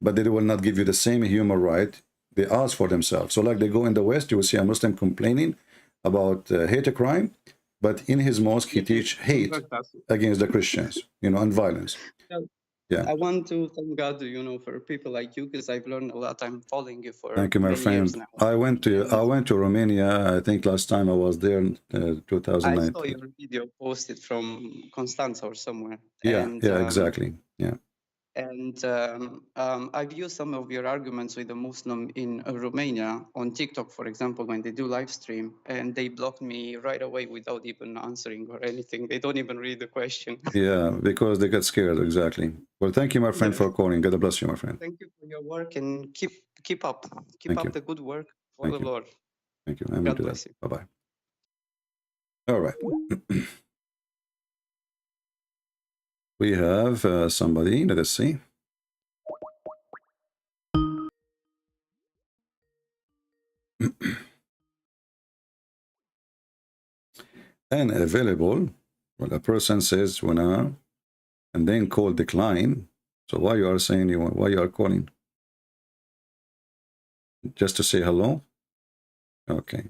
but they will not give you the same human right they ask for themselves. So like they go in the West, you will see a Muslim complaining about hate crime, but in his mosque he teach hate against the Christians, and violence. Yeah. I want to thank God, for people like you, because I've learned a lot. I'm following you for Thank you, my many years friend. now. I went to Romania. I think last time I was there in I 2019. saw your video posted from Constanza or somewhere. Yeah, And, yeah, exactly. Yeah. And I've used some of your arguments with a Muslim in Romania on TikTok, for example, when they do live stream, and they blocked me right away without even answering or anything. They don't even read the question. Yeah, because they get scared. Exactly. Well, thank you, my friend, Yes. for calling. God bless you, my friend. Thank you for your work, and keep up Thank you. the good work for Thank the you. Lord. Thank you. Amen God to that. bless you. Bye-bye. All right. We have somebody. Let us see. And available. Well, a person says when and then call decline. So why you are saying why you are calling? Just to say hello? Okay.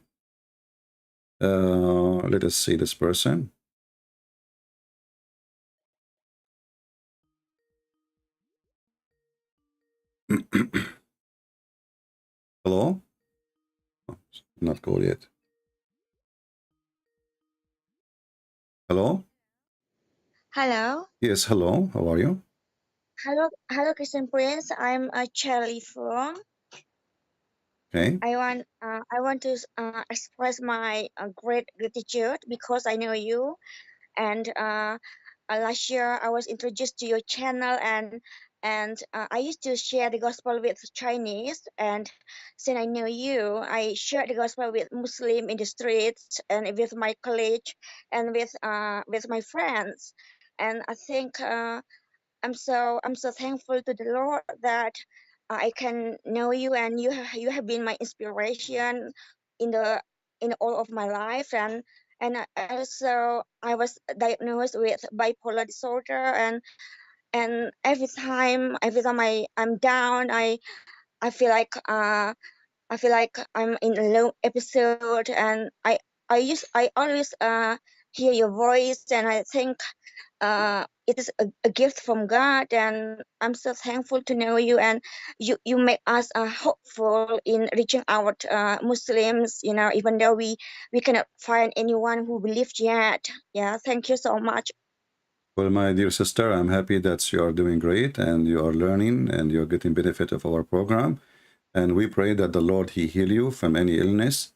Let us see this person. Hello? Oh, not call yet. Hello? Hello. Yes, hello. How are you? Hello, Christian Prince. I'm Charlie from. Okay. I want to express my great gratitude because I know you, and last year I was introduced to your channel, and I used to share the gospel with Chinese, and since I know you, I share the gospel with Muslim in the streets and with my college and with my friends, and I think. I'm so thankful to the Lord that I can know you, and you have been my inspiration in all of my life, and also I was diagnosed with bipolar disorder, and every time I'm down, I feel like I'm in a low episode, and I always hear your voice, and I think it is a gift from God, and I'm so thankful to know you, and you make us hopeful in reaching out Muslims, you know, even though we cannot find anyone who believes yet. Yeah, thank you so much. Well, my dear sister, I'm happy that you are doing great and you are learning and you're getting benefit of our program. And we pray that the Lord, He heal you from any illness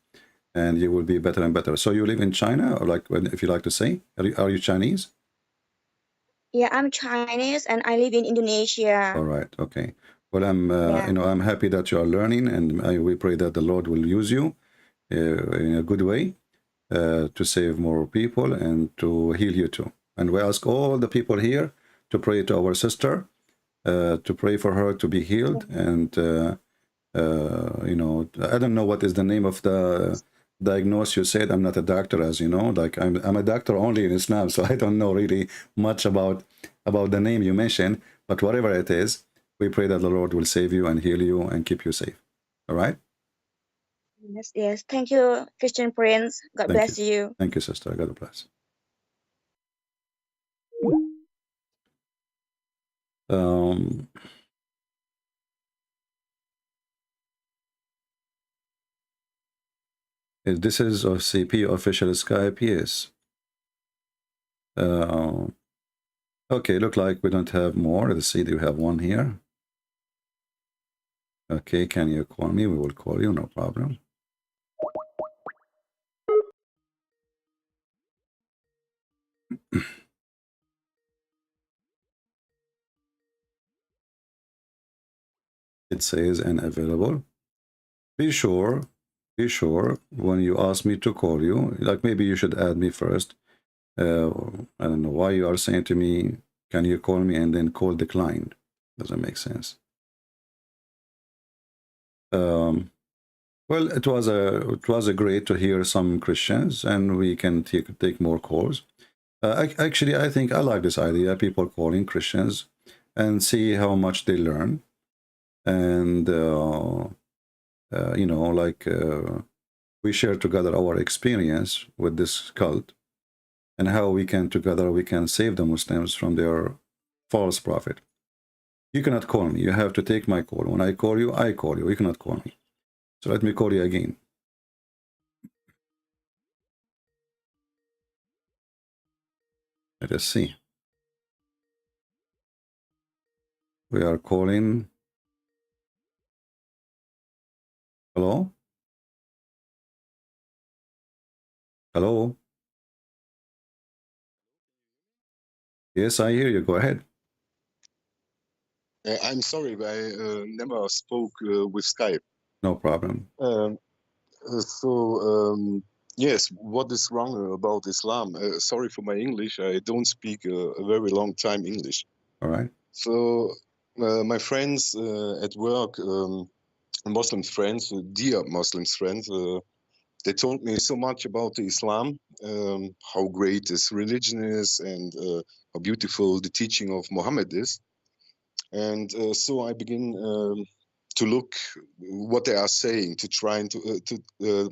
and you will be better and better. So you live in China, or like, if you like to say, are you Chinese? Yeah, I'm Chinese and I live in Indonesia. All right, okay. Well, I'm happy that you are learning, and we pray that the Lord will use you in a good way to save more people and to heal you too. And we ask all the people here to pray to our sister, to pray for her to be healed. And, you know, I don't know what is the name of the diagnosis you said. I'm not a doctor, as you know, like I'm a doctor only in Islam, so I don't know really much about the name you mentioned, but whatever it is, we pray that the Lord will save you and heal you and keep you safe. All right? Yes. Thank you, Christian Prince. God bless you. Thank you, sister. God bless. This is CP official Skype, yes. Okay, look like we don't have more. Let's see, do you have one here? Okay, can you call me? We will call you, no problem. It says unavailable. Be sure when you ask me to call you, like maybe you should add me first. I don't know why you are saying to me, can you call me, and then call declined. Doesn't make sense. Well, it was a great to hear some Christians, and we can take more calls. Actually, I think I like this idea, people calling Christians and see how much they learn. And, you know, like we share together our experience with this cult and how we can together, we can save the Muslims from their false prophet. You cannot call me. You have to take my call. When I call you, I call you. You cannot call me. So let me call you again. Let us see. We are calling. Hello? Hello? Yes, I hear you. Go ahead. I'm sorry, I never spoke with Skype. No problem. Yes, what is wrong about Islam? Sorry for my English. I don't speak a very long time English. All right. So my friends at work, Muslim friends, dear Muslim friends, they told me so much about Islam, how great this religion is, and how beautiful the teaching of Muhammad is. And so I begin to look what they are saying, to try to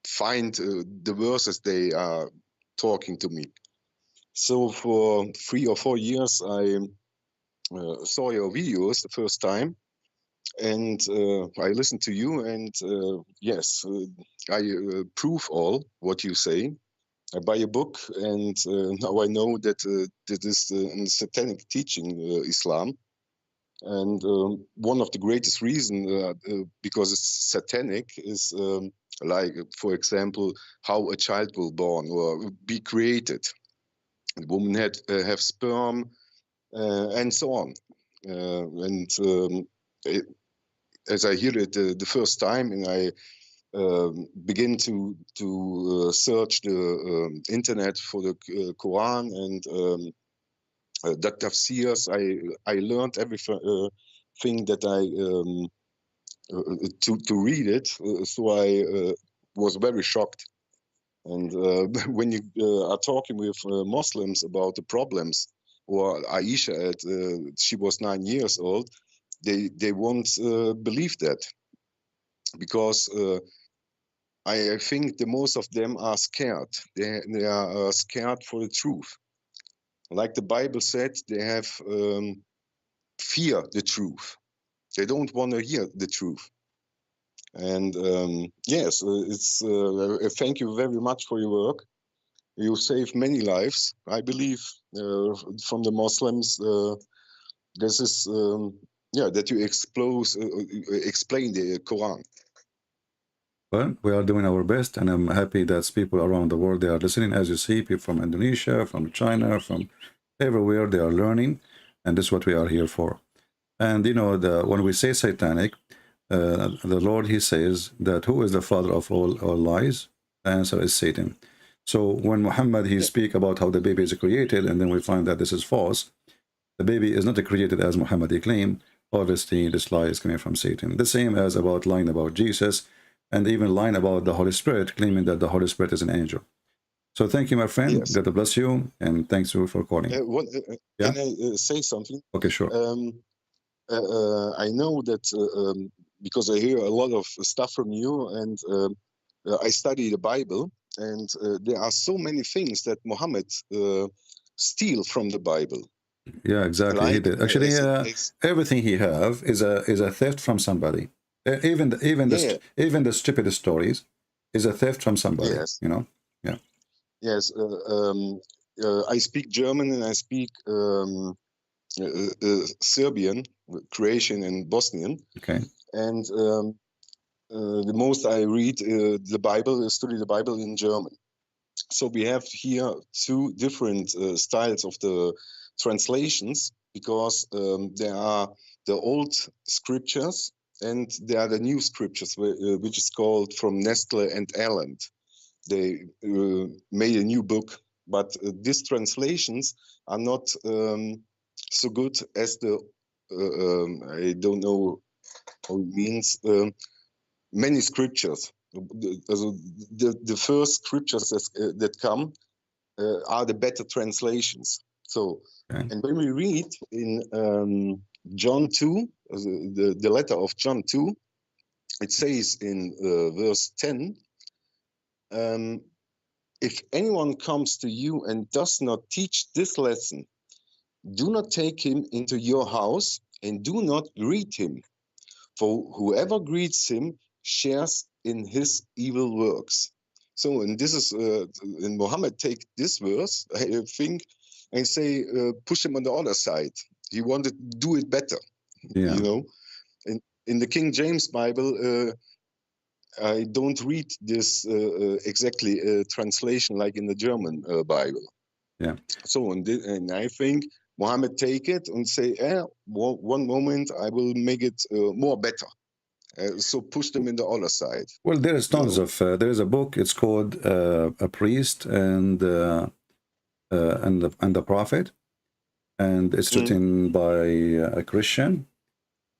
find the verses they are talking to me. So for 3 or 4 years, I saw your videos the first time, and I listened to you, and yes, I prove all what you say. I buy a book, and now I know that that is satanic teaching, Islam. And one of the greatest reasons, because it's satanic, is like, for example, how a child will born or be created. The woman have sperm, and so on. As I hear it the first time, and I begin to search the internet for the Quran and the tafsirs, I learned everything that I to read it. So I was very shocked. And when you are talking with Muslims about the problems, or Aisha, she was 9 years old, they won't believe that, because I think the most of them are scared. They are scared for the truth. Like the Bible said, they have fear the truth. They don't want to hear the truth. And yes, it's. Thank you very much for your work. You saved many lives, I believe, from the Muslims. This is that you explain the Quran. Well, we are doing our best, and I'm happy that people around the world, they are listening. As you see, people from Indonesia, from China, from everywhere, they are learning, and this is what we are here for. And you know, when we say satanic, the Lord, he says that who is the father of all lies? The answer is Satan. So when Muhammad, he speak about how the baby is created, and then we find that this is false. The baby is not created as Muhammad he claimed. Obviously, this lie is coming from Satan. The same as about lying about Jesus, and even lying about the Holy Spirit, claiming that the Holy Spirit is an angel. So thank you, my friend. Yes. God bless you, and thanks you for calling. Can I say something? Okay, sure. I know that because I hear a lot of stuff from you, and I study the Bible, and there are so many things that Muhammad steal from the Bible. Yeah, exactly. Like, he did. Actually, everything he have is a theft from somebody. Even the stupidest stories is a theft from somebody. Yes. You know. Yeah. Yes. I speak German and I speak Serbian, Croatian, and Bosnian. Okay. And the most I read the Bible, study the Bible in German. So we have here two different styles of the translations, because there are the old scriptures and there are the new scriptures, which is called from Nestle and Erland. They made a new book, but these translations are not so good as the I don't know how it means, many scriptures. The first scriptures that come are the better translations. So, okay. And when we read in John 2, the letter of John 2, it says in verse 10, if anyone comes to you and does not teach this lesson, do not take him into your house and do not greet him. For whoever greets him shares in his evil works. So, and this is, and Muhammad take this verse, I think, and say, push him on the other side. He wanted to do it better, Yeah. you know. And in the King James Bible, I don't read this exactly translation like in the German Bible. Yeah. So, and I think Muhammad take it and say, one moment I will make it more better. So push them in the other side. Well, there is tons of. There is a book. It's called A Priest and the Prophet, and it's written by a Christian.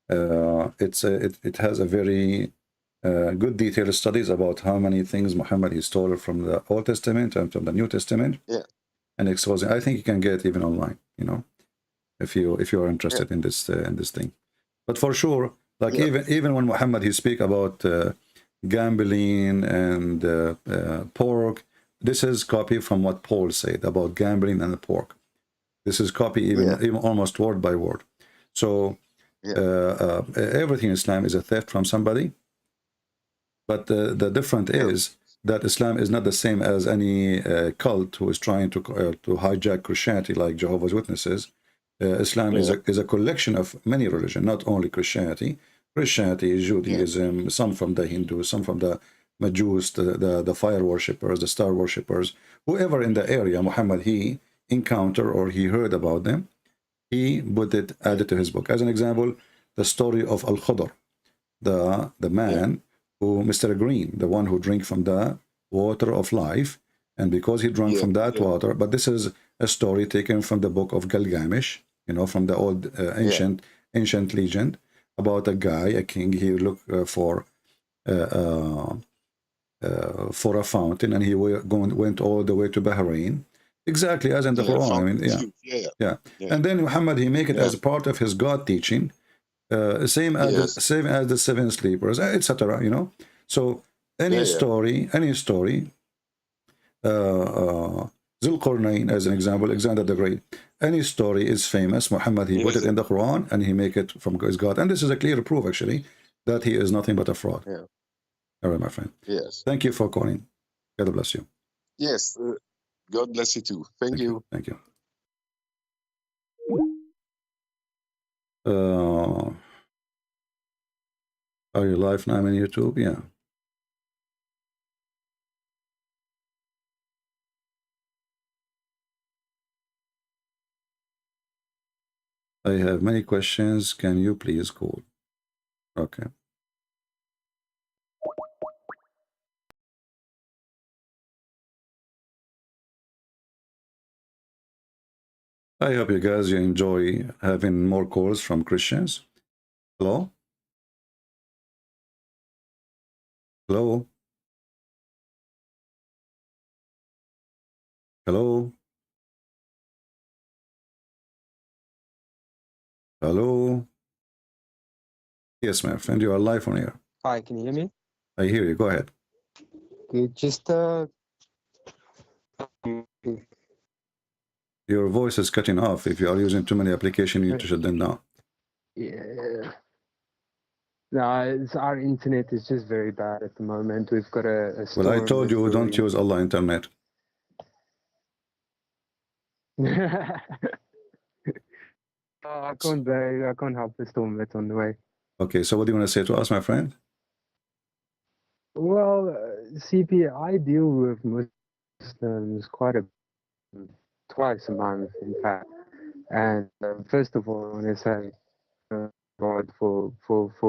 It has a very good detailed studies about how many things Muhammad he stole from the Old Testament and from the New Testament. Yeah. And exposing. I think you can get even online. You know, if you are interested in this thing. But for sure. Like even when Muhammad he speak about gambling and pork, this is copy from what Paul said about gambling and the pork. This is copy even almost word by word. So everything in Islam is a theft from somebody. But the difference is that Islam is not the same as any cult who is trying to hijack Christianity, like Jehovah's Witnesses. Islam is a collection of many religions, not only Christianity, Judaism, some from the Hindus, some from the Majus, the fire worshippers, the star worshippers, whoever in the area Muhammad he encountered or he heard about them, he added to his book. As an example, the story of Al-Khudr, the man who, Mr. Green, the one who drank from the water of life, and because he drank from that water, but this is a story taken from the book of Gilgamesh, you know, from the old ancient legend about a guy, a king. He looked for a fountain, and he went all the way to Bahrain, exactly as in the Quran. I mean, And then Muhammad he make it as part of his God teaching, same as the seven sleepers, etc. You know, so Any Yeah, yeah. story, Zulqarnain as an example, Alexander the Great. Any story is famous. Muhammad, he put Yes. it in the Quran and he make it from his God. And this is a clear proof, actually, that he is nothing but a fraud. Yeah. All right, my friend. Yes. Thank you for calling. God bless you. Yes. God bless you too. Thank you. Thank you. Are you live now on YouTube? Yeah. I have many questions. Can you please call? Okay. I hope you guys you enjoy having more calls from Christians. Hello? Hello? Hello? Hello? Yes, my friend, you are live on air. Hi, can you hear me? I hear you. Go ahead. Good. Just Your voice is cutting off. If you are using too many applications, you need to shut them down. yeah. No, our internet is just very bad at the moment. We've got a Well, I storm told that's you don't brewing. use Allah internet. I can't help the storm that's on the way. Okay, so what do you want to say to us, my friend? Well, CP, I deal with Muslims quite twice a month, in fact. And first of all, I want to say God for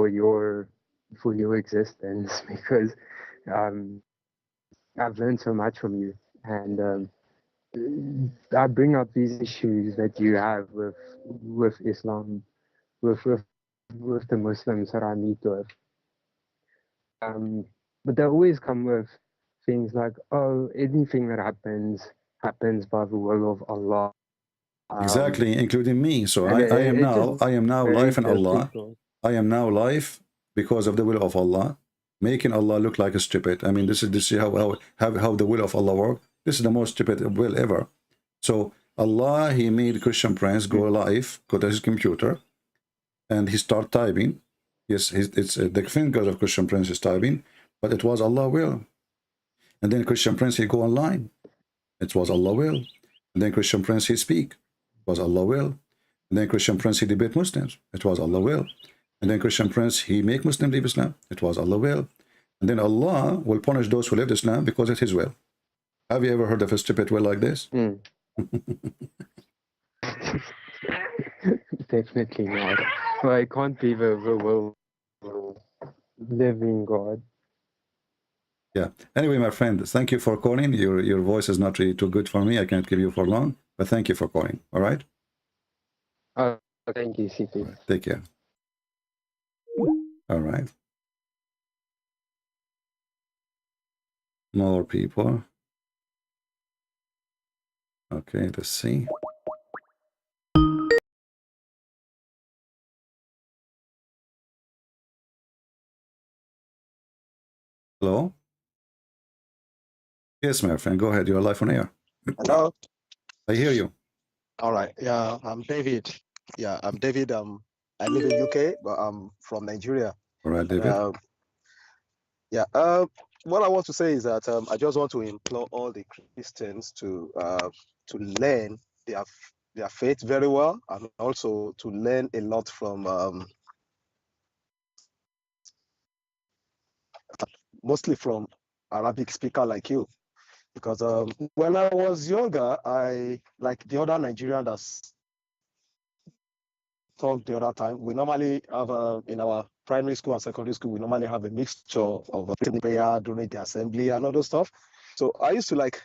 your existence because I've learned so much from you, and I bring up these issues that you have with Islam, with the Muslims that I meet with. But they always come with things like, oh, anything that happens by the will of Allah. Exactly, including me. So And I am it's just now very live in Allah. difficult. I am now live because of the will of Allah, making Allah look like a stupid. I mean, this is how the will of Allah works. This is the most stupid will ever. So Allah, he made Christian Prince go live, go to his computer, and he start typing. Yes, it's the fingers of Christian Prince is typing, but it was Allah will. And then Christian Prince, he go online. It was Allah will. And then Christian Prince, he speak. It was Allah will. And then Christian Prince, he debate Muslims. It was Allah will. And then Christian Prince, he make Muslim leave Islam. It was Allah will. And then Allah will punish those who left Islam because it's his will. Have you ever heard of a stupid will like this? Definitely not. Well, I can't be the will living God. Yeah. Anyway, my friend, thank you for calling. Your voice is not really too good for me. I can't give you for long, but thank you for calling. All right? Thank you, CP. Right, take care. All right. More people. Okay, let's see. Hello? Yes, my friend, go ahead. You're live on air. Hello. I hear you. All right. Yeah, I'm David. Yeah, I'm David. I live in UK, but I'm from Nigeria. All right, David. What I want to say is that I just want to implore all the Christians to learn their faith very well, and also to learn a lot from mostly from Arabic speaker like you. Because when I was younger, I like the other Nigerian that's talked the other time. We normally have in our primary school and secondary school, we normally have a mixture of prayer during the assembly and other stuff. So I used to like,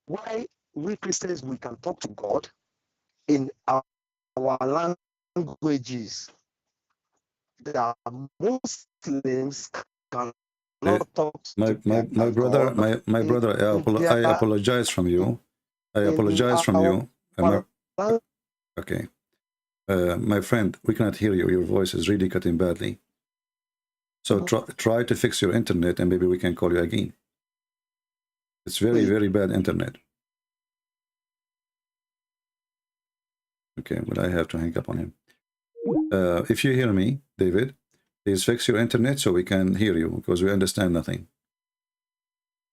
why we Christians, we can talk to God in our languages. The Muslims cannot talk to My brother, I apologize from you. I apologize from you. Okay. My friend, we cannot hear you. Your voice is really cutting badly. So try to fix your internet and maybe we can call you again. It's very, very bad internet. Okay, but I have to hang up on him. If you hear me, David, please fix your internet so we can hear you because we understand nothing.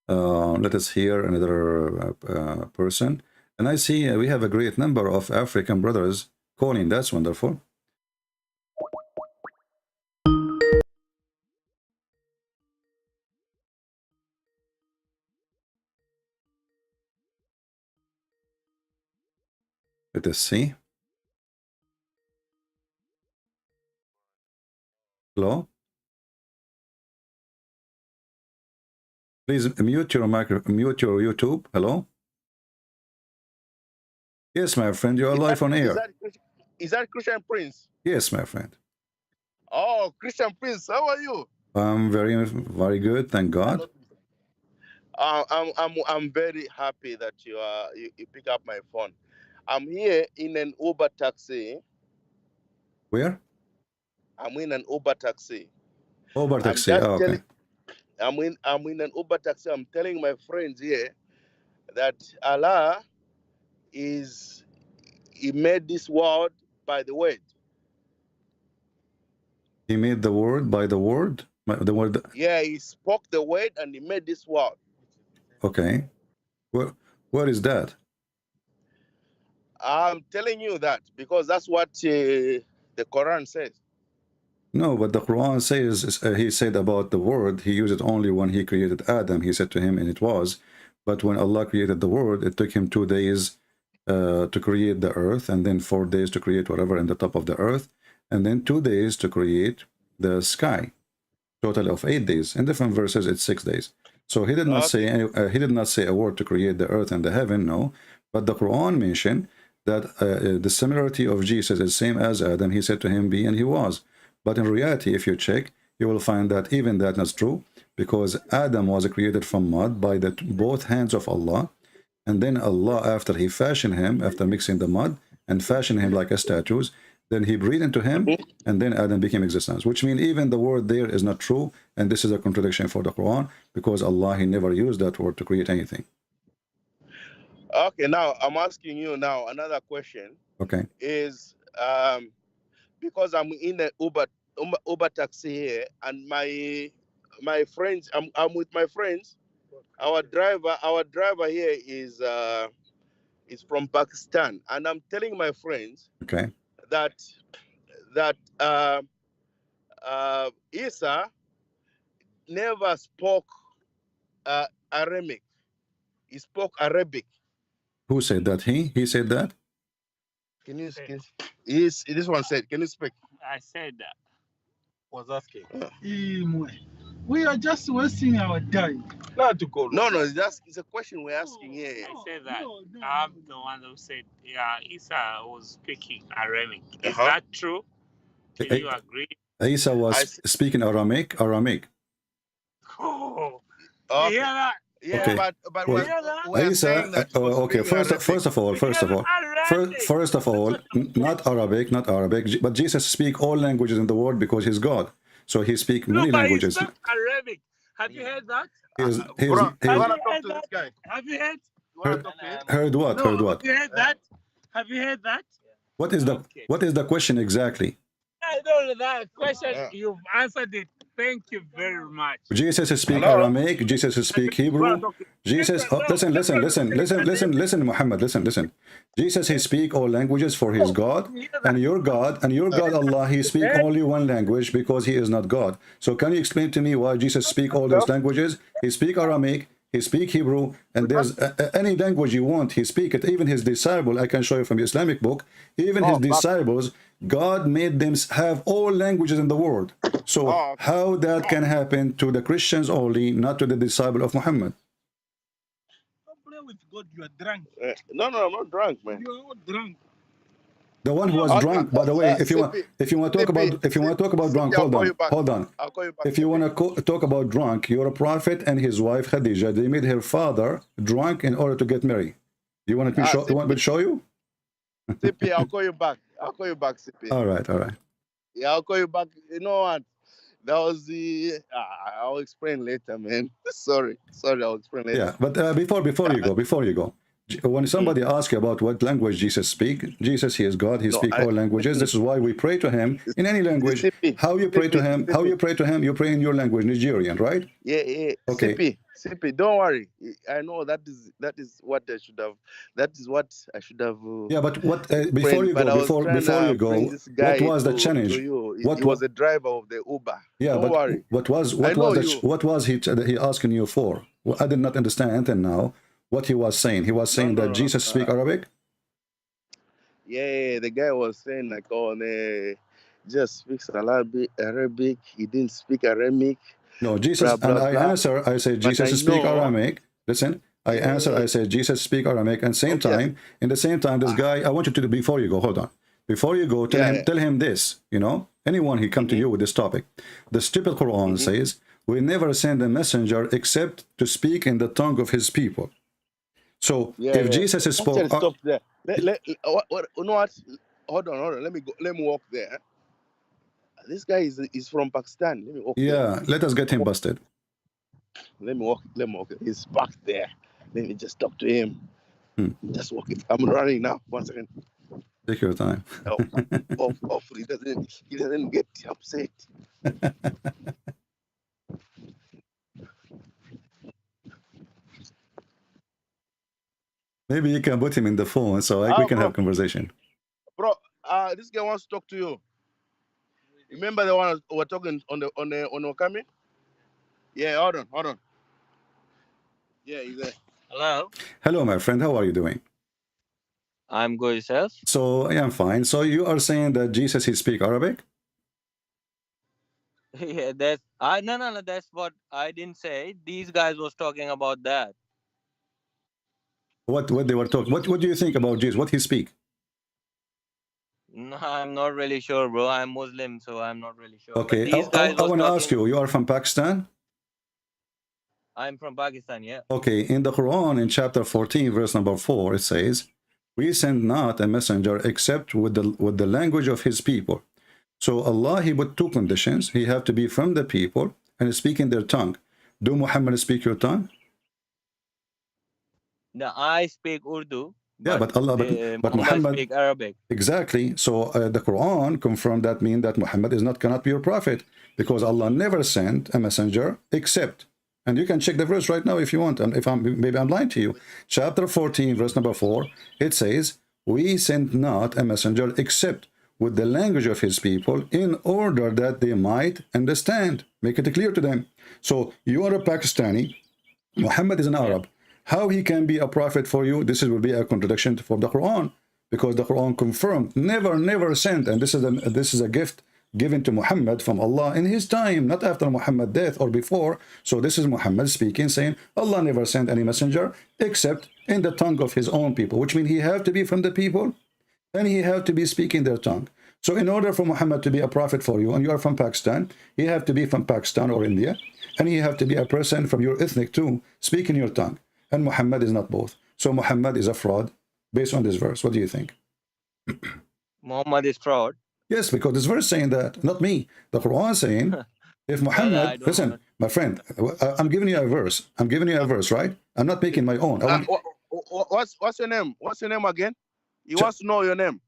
Let us hear another person. And I see we have a great number of African brothers calling. That's wonderful. Let us see. Hello? Please mute your mute your YouTube. Hello? Yes, my friend, you are live on air. Is that Christian Prince? Yes, my friend. Oh, Christian Prince, how are you? I'm very, very good, thank God. I'm very happy that you pick up my phone. I'm here in an Uber taxi. Where? I'm in an Uber taxi. Uber taxi. Oh, okay. I'm in an Uber taxi. I'm telling my friends here that Allah He made this world by the word. He made the word by the word? The word? Yeah, He spoke the word and He made this world. Okay. Where is that? I'm telling you that because that's what the Quran says. No, but the Quran says, he said about the word, he used it only when he created Adam. He said to him, and it was. But when Allah created the word, it took him 2 days to create the earth, and then 4 days to create whatever in the top of the earth, and then 2 days to create the sky. Total of 8 days. In different verses, it's 6 days. So he did not say he did not say a word to create the earth and the heaven, no. But the Quran mentioned that the similarity of Jesus is same as Adam. He said to him, be, and he was. But in reality, if you check, you will find that even that is true, because Adam was created from mud by the both hands of Allah, and then Allah, after he fashioned him, after mixing the mud and fashioned him like a statue, then he breathed into him, and then Adam became existence, which means even the word there is not true, and this is a contradiction for the Quran, because Allah, he never used that word to create anything. Okay, now I'm asking you now another question. Okay. Is because I'm in an Uber taxi here, and my friends, I'm with my friends. Our driver here is from Pakistan, and I'm telling my friends that Isa never spoke Aramaic. He spoke Arabic. Who said that? He said that? Can you speak? Yes, this one said, can you speak? I said that. Was asking. We are just wasting our time. No, it's a question we're asking here. I said that. I'm the one who said, yeah, Isa was speaking Aramaic. Is that true? Can you agree? Isa was speaking Aramaic. Oh, you hear that? Yeah, okay. but well, Isa, okay. First of all, not Arabic, but Jesus speak all languages in the world because he's God. So he speak many languages. He Arabic. Have you heard that? Have you heard? Heard what? No, heard what? Have you heard that? Have you heard that? What is the question exactly? I don't know that question. You've answered it. Thank you very much. Jesus speak Aramaic. Jesus speak Hebrew. Jesus, listen, Muhammad, listen. Jesus, he speak all languages for his God, and your God Allah, he speak only one language because he is not God. So can you explain to me why Jesus speak all those languages? He speak Aramaic, he speak Hebrew, and there's any language you want, he speak it. Even his disciple, I can show you from the Islamic book, even his disciples, God made them have all languages in the world. So how that can happen to the Christians only, not to the disciple of Muhammad? Don't play with God, you are drunk. No, I'm not drunk, man. You are not drunk. The one who was drunk, by the way, if you want to talk about drunk, hold on. If you want to talk about drunk, your prophet and his wife Khadija, they made her father drunk in order to get married. You want me to show you? CP, I'll call you back. CP. All right. Yeah, I'll call you back. You know what? That was the. I'll explain later, man. Sorry, I'll explain later. Yeah, but before you go, when somebody asks you about what language Jesus speak, Jesus, he is God, he No, speak all languages. This is why we pray to him in any language. CP, How you pray to him? How CP. you pray to him? You pray in your language, Nigerian, right? Yeah. Okay. CP. Don't worry. I know that is what I should have. That is what I should have. Yeah, but what before Friend, you but go, I was trying before you to bring go, this what guy was the to challenge? you. He What was a driver of the Uber. Yeah, Don't but worry. I what know was you. what was he asking you for? Well, I did not understand until now what he was saying. He was saying that Jesus speak Arabic. Yeah, the guy was saying like, oh, just speaks Arabic. He didn't speak Aramaic. No, Jesus, Blah and blah I blah. answer. I say But I Jesus speak know. Aramaic. Listen, I answer. I say Jesus speak Aramaic, and same Okay. time, in the same time, this guy. I want you to before you go. Hold on. Before you go, tell him this. You know, anyone he come to you with this topic, the stupid Quran says we never send a messenger except to speak in the tongue of his people. So if Jesus spoke, Actually, stop there. You know what? Hold on. Let me walk there. This guy is from Pakistan. Let me walk there. Yeah, let us get him busted. Let me walk. He's parked there. Let me just talk to him. Just walk it. I'm running now. 1 second. Take your time. Hopefully he doesn't get upset. Maybe you can put him in the phone so we can have conversation. Bro, this guy wants to talk to you. Remember the one we're talking on Okami? Yeah, hold on. Yeah, he's there. Hello. Hello, my friend. How are you doing? I'm good, yourself? So I am fine. So you are saying that Jesus he speak Arabic? Yeah, no. That's what I didn't say. These guys was talking about that. What they were talking? What do you think about Jesus? What he speak? No, I'm not really sure, bro. I'm Muslim, so I'm not really sure. Okay, But these guys I was want to talking. ask you. You are from Pakistan? I'm from Pakistan, yeah. Okay, in the Quran, in chapter 14, verse number 4, it says, "We send not a messenger except with the language of his people." So Allah, he put two conditions. He have to be from the people and speak in their tongue. Do Muhammad speak your tongue? No, I speak Urdu. Yeah, but Allah, but Muhammad speak Arabic. Exactly. So the Quran confirmed that mean that Muhammad cannot be your prophet because Allah never sent a messenger except. And you can check the verse right now if you want. And maybe I'm lying to you. Chapter 14, verse number 4, it says, "We sent not a messenger except with the language of his people in order that they might understand." Make it clear to them. So you are a Pakistani. Muhammad is an Arab. How he can be a prophet for you? This will be a contradiction for the Quran, because the Quran confirmed never sent, and this is a gift given to Muhammad from Allah in his time, not after Muhammad's death or before. So this is Muhammad speaking, saying Allah never sent any messenger except in the tongue of his own people, which means he have to be from the people and he have to be speaking their tongue. So in order for Muhammad to be a prophet for you, and you are from Pakistan, he have to be from Pakistan or India, and he have to be a person from your ethnic too, speaking your tongue. And Muhammad is not both. So Muhammad is a fraud based on this verse. What do you think? Muhammad is fraud? Yes, because this verse saying that, not me. The Quran saying, if Muhammad, listen, my friend, I'm giving you a verse. I'm giving you a verse, right? I'm not making my own. What's your name? What's your name again? He wants to know your name.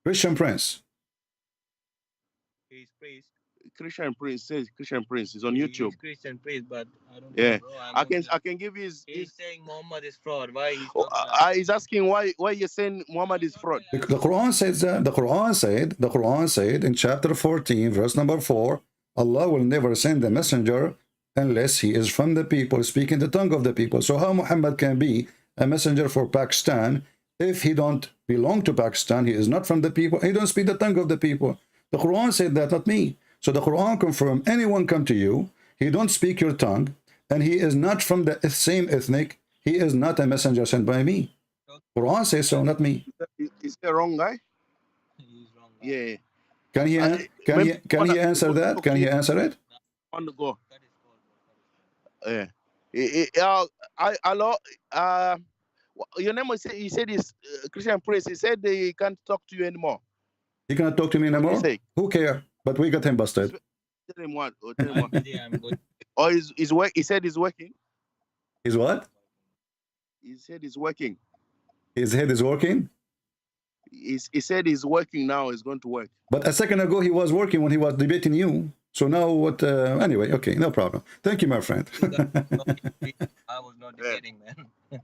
Christian Prince. He's priest. Christian Prince says Christian Prince is on YouTube. He's Christian priest, but I don't know, bro. I can give you his. He's saying Muhammad is fraud. Why he's asking why you're saying Muhammad is fraud. The Quran says that. The Quran said in chapter 14, verse number 4, Allah will never send a messenger unless he is from the people, speaking the tongue of the people. So how Muhammad can be a messenger for Pakistan if he don't belong to Pakistan? He is not from the people. He don't speak the tongue of the people. The Quran said that, not me. So the Quran confirmed anyone come to you, he don't speak your tongue, and he is not from the same ethnic, he is not a messenger sent by me. Quran says so, not me. Is he a wrong guy? He's wrong guy. Yeah. Can he answer that? Can he answer it? On the go. Yeah. Your name he said is Christian Prince. He said he can't talk to you anymore. He cannot talk to me anymore? Who care? But we got him busted. Tell him what? Or tell him what? Actually, I'm good. Or is work? He said he's working. Is what? He said he's working. His head is working? He said he's working now. He's going to work. But a second ago, he was working when he was debating you. So now what? Anyway, okay, no problem. Thank you, my friend. I was not debating, man.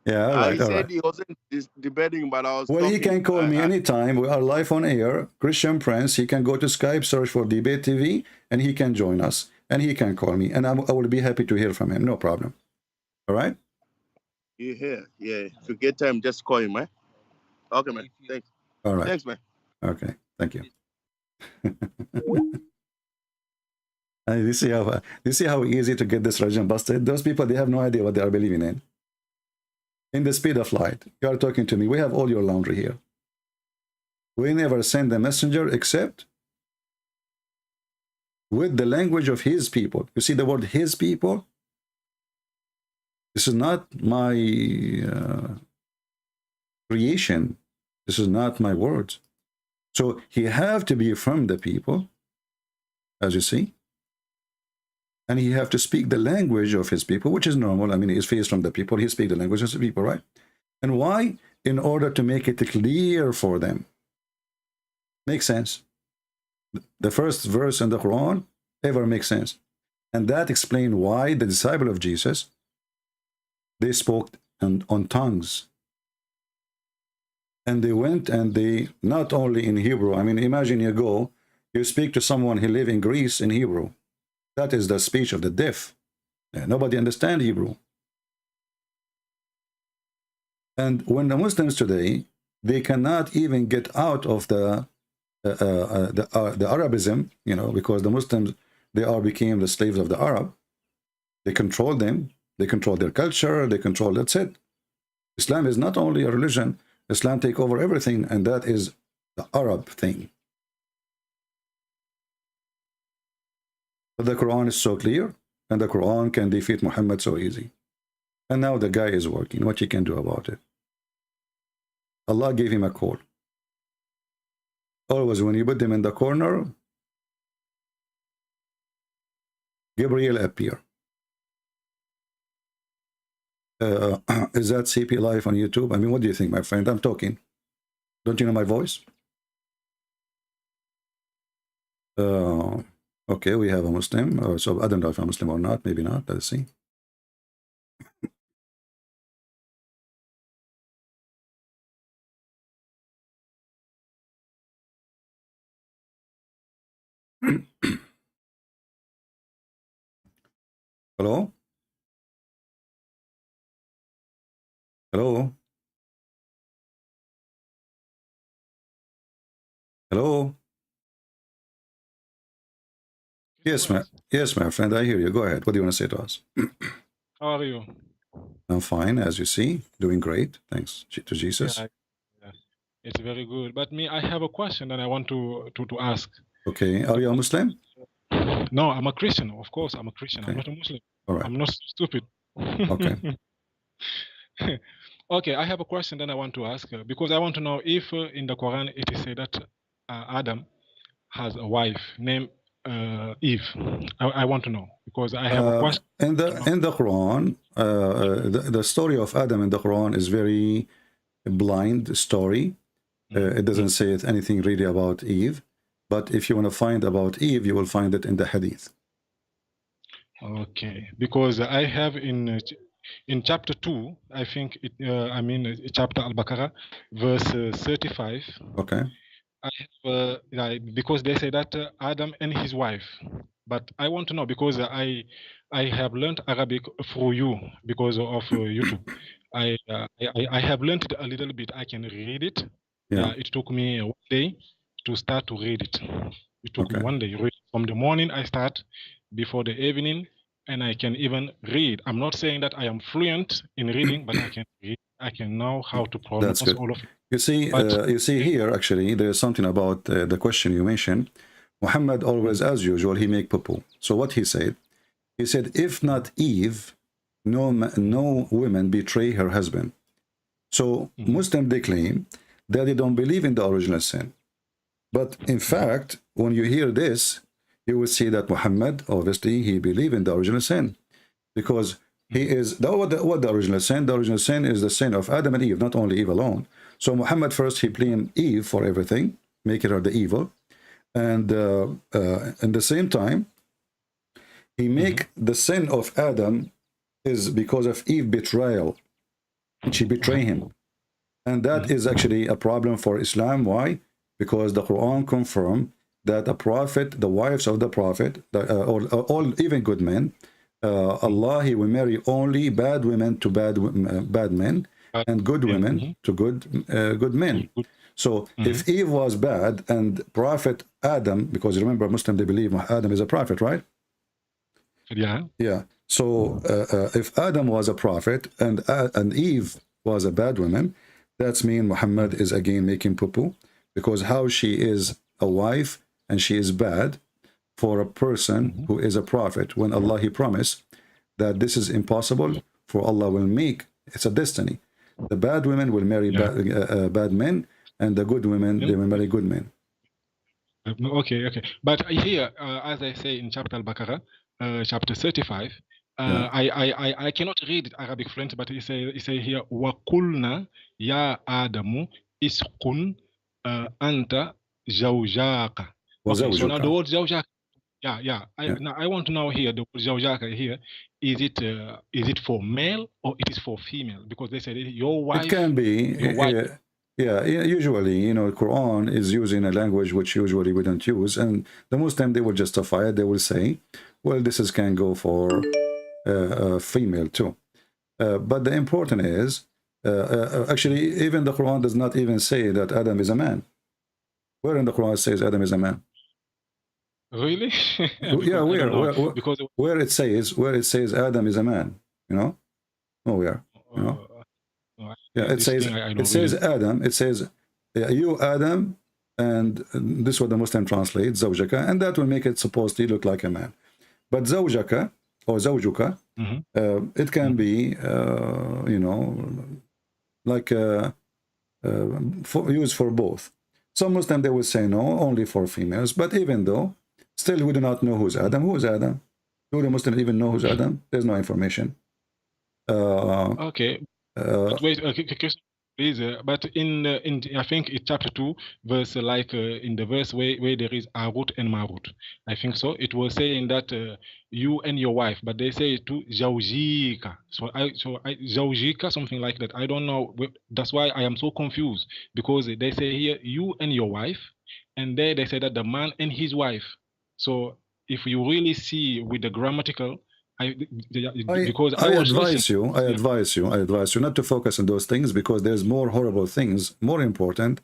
Yeah, all right, He all said right. he wasn't debating, but I was Well, talking. he can call me anytime. We are live on air. Christian Prince. He can go to Skype, search for Debate TV, and he can join us. And he can call me, and I will be happy to hear from him. No problem. All right? You here? Yeah. If you get time, just call him, man. Okay, man. Thanks. All right. Thanks, man. Okay. Thank you. And you see how easy to get this religion busted? Those people, they have no idea what they are believing in. In the speed of light, you are talking to me. We have all your laundry here. We never send a messenger except with the language of his people. You see the word his people? This is not my creation. This is not my words. So he have to be from the people, as you see. And he have to speak the language of his people, which is normal. I mean, he's faced from the people. He speak the language of the people, right? And why? In order to make it clear for them. Makes sense. The first verse in the Quran ever makes sense. And that explains why the disciple of Jesus, they spoke on tongues. And they went and they, not only in Hebrew, I mean, imagine you speak to someone who live in Greece in Hebrew. That is the speech of the deaf. Nobody understands Hebrew. And when the Muslims today, they cannot even get out of the Arabism, you know, because the Muslims, became the slaves of the Arab. They control them. They control their culture. They control, that's it. Islam is not only a religion. Islam take over everything, and that is the Arab thing. But the Quran is so clear, and the Quran can defeat Muhammad so easy. And now the guy is working. What you can do about it? Allah gave him a call. Always when you put them in the corner, Gabriel appear. Is that CP live on YouTube? I mean, what do you think, my friend? I'm talking. Don't you know my voice? Okay, we have a Muslim. So I don't know if I'm Muslim or not. Maybe not. Let's see. Hello? Hello? Hello? Yes, my friend, I hear you. Go ahead. What do you want to say to us? How are you? I'm fine, as you see. Doing great. Thanks to Jesus. Yeah, it's very good. But I have a question that I want to ask. Okay. Are you a Muslim? No, I'm a Christian. Of course, I'm a Christian. Okay. I'm not a Muslim. All right. I'm not stupid. Okay. Okay, I have a question that I want to ask because I want to know if in the Quran it is said that Adam has a wife named Eve. I want to know because I have a question. In the Quran, the story of Adam in the Quran is very blind story. It doesn't say anything really about Eve. But if you want to find about Eve, you will find it in the Hadith. Okay, because I have in chapter 2, I think chapter Al-Baqarah, verse 35. Okay. I have, because they say that Adam and his wife, but I want to know because I have learned Arabic through you because of YouTube. I have learned it a little bit. I can read it. Yeah. It took me 1 day to start to read it. It took me 1 day. From the morning I start before the evening, and I can even read. I'm not saying that I am fluent in reading, but I can read. I can know how to pronounce all of it. You see here, actually, there's something about the question you mentioned. Muhammad always, as usual, he make poo-poo. So what he said, if not Eve, no woman betray her husband. So Muslims, they claim that they don't believe in the original sin. But in fact, when you hear this, you will see that Muhammad, obviously, he believed in the original sin. Because he is, what the original sin? The original sin is the sin of Adam and Eve, not only Eve alone. So Muhammad first, he blamed Eve for everything, making her the evil. And at the same time, he make the sin of Adam is because of Eve betrayal. She betrayed him. And that is actually a problem for Islam. Why? Because the Quran confirmed that a prophet, the wives of the prophet, all even good men, Allah, he will marry only bad women to bad men, and good women to good men. So if Eve was bad and Prophet Adam, because remember Muslim, they believe Adam is a prophet, right? Yeah. Yeah. So if Adam was a prophet and Eve was a bad woman, that's mean Muhammad is again making poo-poo, because how she is a wife and she is bad for a person who is a prophet, when Allah, he promised that this is impossible, for Allah will make, it's a destiny. The bad women will marry bad men, and the good women, they will marry good men. Okay. But here, as I say in chapter Al-Baqarah, chapter 35, I cannot read Arabic fluent, but it say here, وَقُلْنَا يَا آدَمُ إِسْكُنْ أَنْتَ زَوْجَاكَ. Okay, so now the word زَوْجَاكَ, now I want to know here, the word زَوْجَاكَ here, is it for male or it is for female? Because they said your wife. It can be. Your wife. Yeah, usually, you know, Quran is using a language which usually we don't use, and the Muslim, they will justify it. They will say, well, this can go for female too. But the important is, actually, even the Quran does not even say that Adam is a man. Where in the Quran says Adam is a man? Really? Yeah, where it says Adam is a man, you know? Nowhere, you know? Yeah, it says Adam, it says you Adam, and this is what the Muslim translates, Zawjaka, and that will make it supposedly look like a man. But Zawjaka or Zawjuka, it can be, you know, like used for both. Some Muslims, they will say no, only for females, but even though, still we do not know who's Adam. Who is Adam? Do the Muslims even know who's Adam? There's no information. Okay. But wait, please. But in I think it's chapter 2, verse in the verse where there is Arut and Marut. I think so. It was saying that you and your wife, but they say to Zawjika. So Zawjika, something like that. I don't know. That's why I am so confused, because they say here you and your wife, and there they say that the man and his wife. So if you really see with the grammatical. I advise you not to focus on those things, because there's more horrible things, more important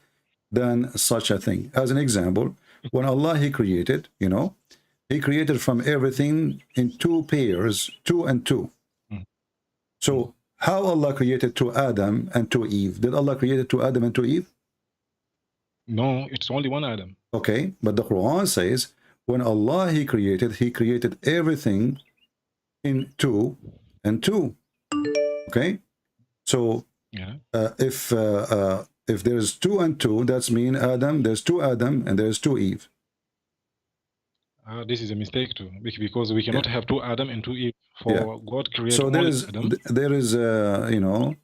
than such a thing. As an example, when Allah, he created, you know, he created from everything in 2 pairs, 2 and 2. So how Allah created 2 Adam and 2 Eve? Did Allah create 2 Adam and 2 Eve? No, it's only 1 Adam. Okay, but the Quran says when Allah, he created everything in 2 and 2. Okay, so if there's 2 and 2, that's mean Adam, there's 2 Adam and there's 2 Eve. This is a mistake too, because we cannot have 2 Adam and 2 Eve, for God created so only Adam. There is you know,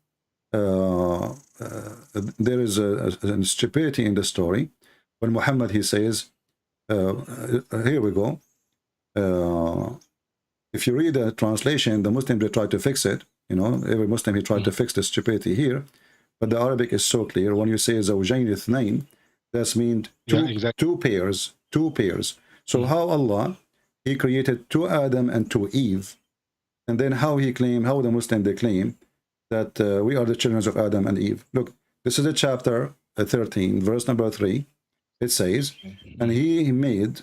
there is a stupidity in the story when Muhammad, he says, here we go, if you read the translation, the Muslim, they try to fix it. You know, every Muslim, he tried to fix the stupidity here. But the Arabic is so clear. When you say Zawjayn Ithnain, that's mean 2 pairs. 2 pairs. So how Allah, he created 2 Adam and 2 Eve. And then how the Muslim, they claim that we are the children of Adam and Eve. Look, this is a chapter 13, verse number 3. It says, and he made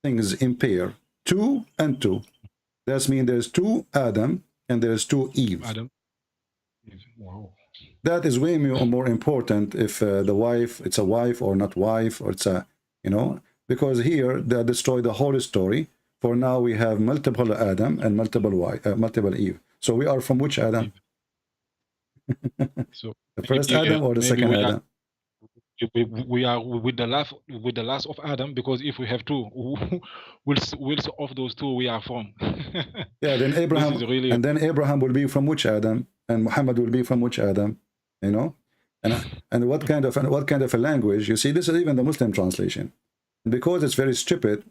things in pair, 2 and 2. That means there's 2 Adam and there's 2 Eve. Adam. Wow. That is way more important if the wife, it's a wife or not wife, or it's a, you know, because here they destroy the whole story. For now we have multiple Adam and multiple Eve. So we are from which Adam? So the first Adam or the second Adam? we are with the last of Adam, because if we have two, which of those two we are from? Yeah, then Abraham, This is really, and then Abraham will be from which Adam, and Muhammad will be from which Adam, you know, and what kind of a language? You see, this is even the Muslim translation, because it's very stupid.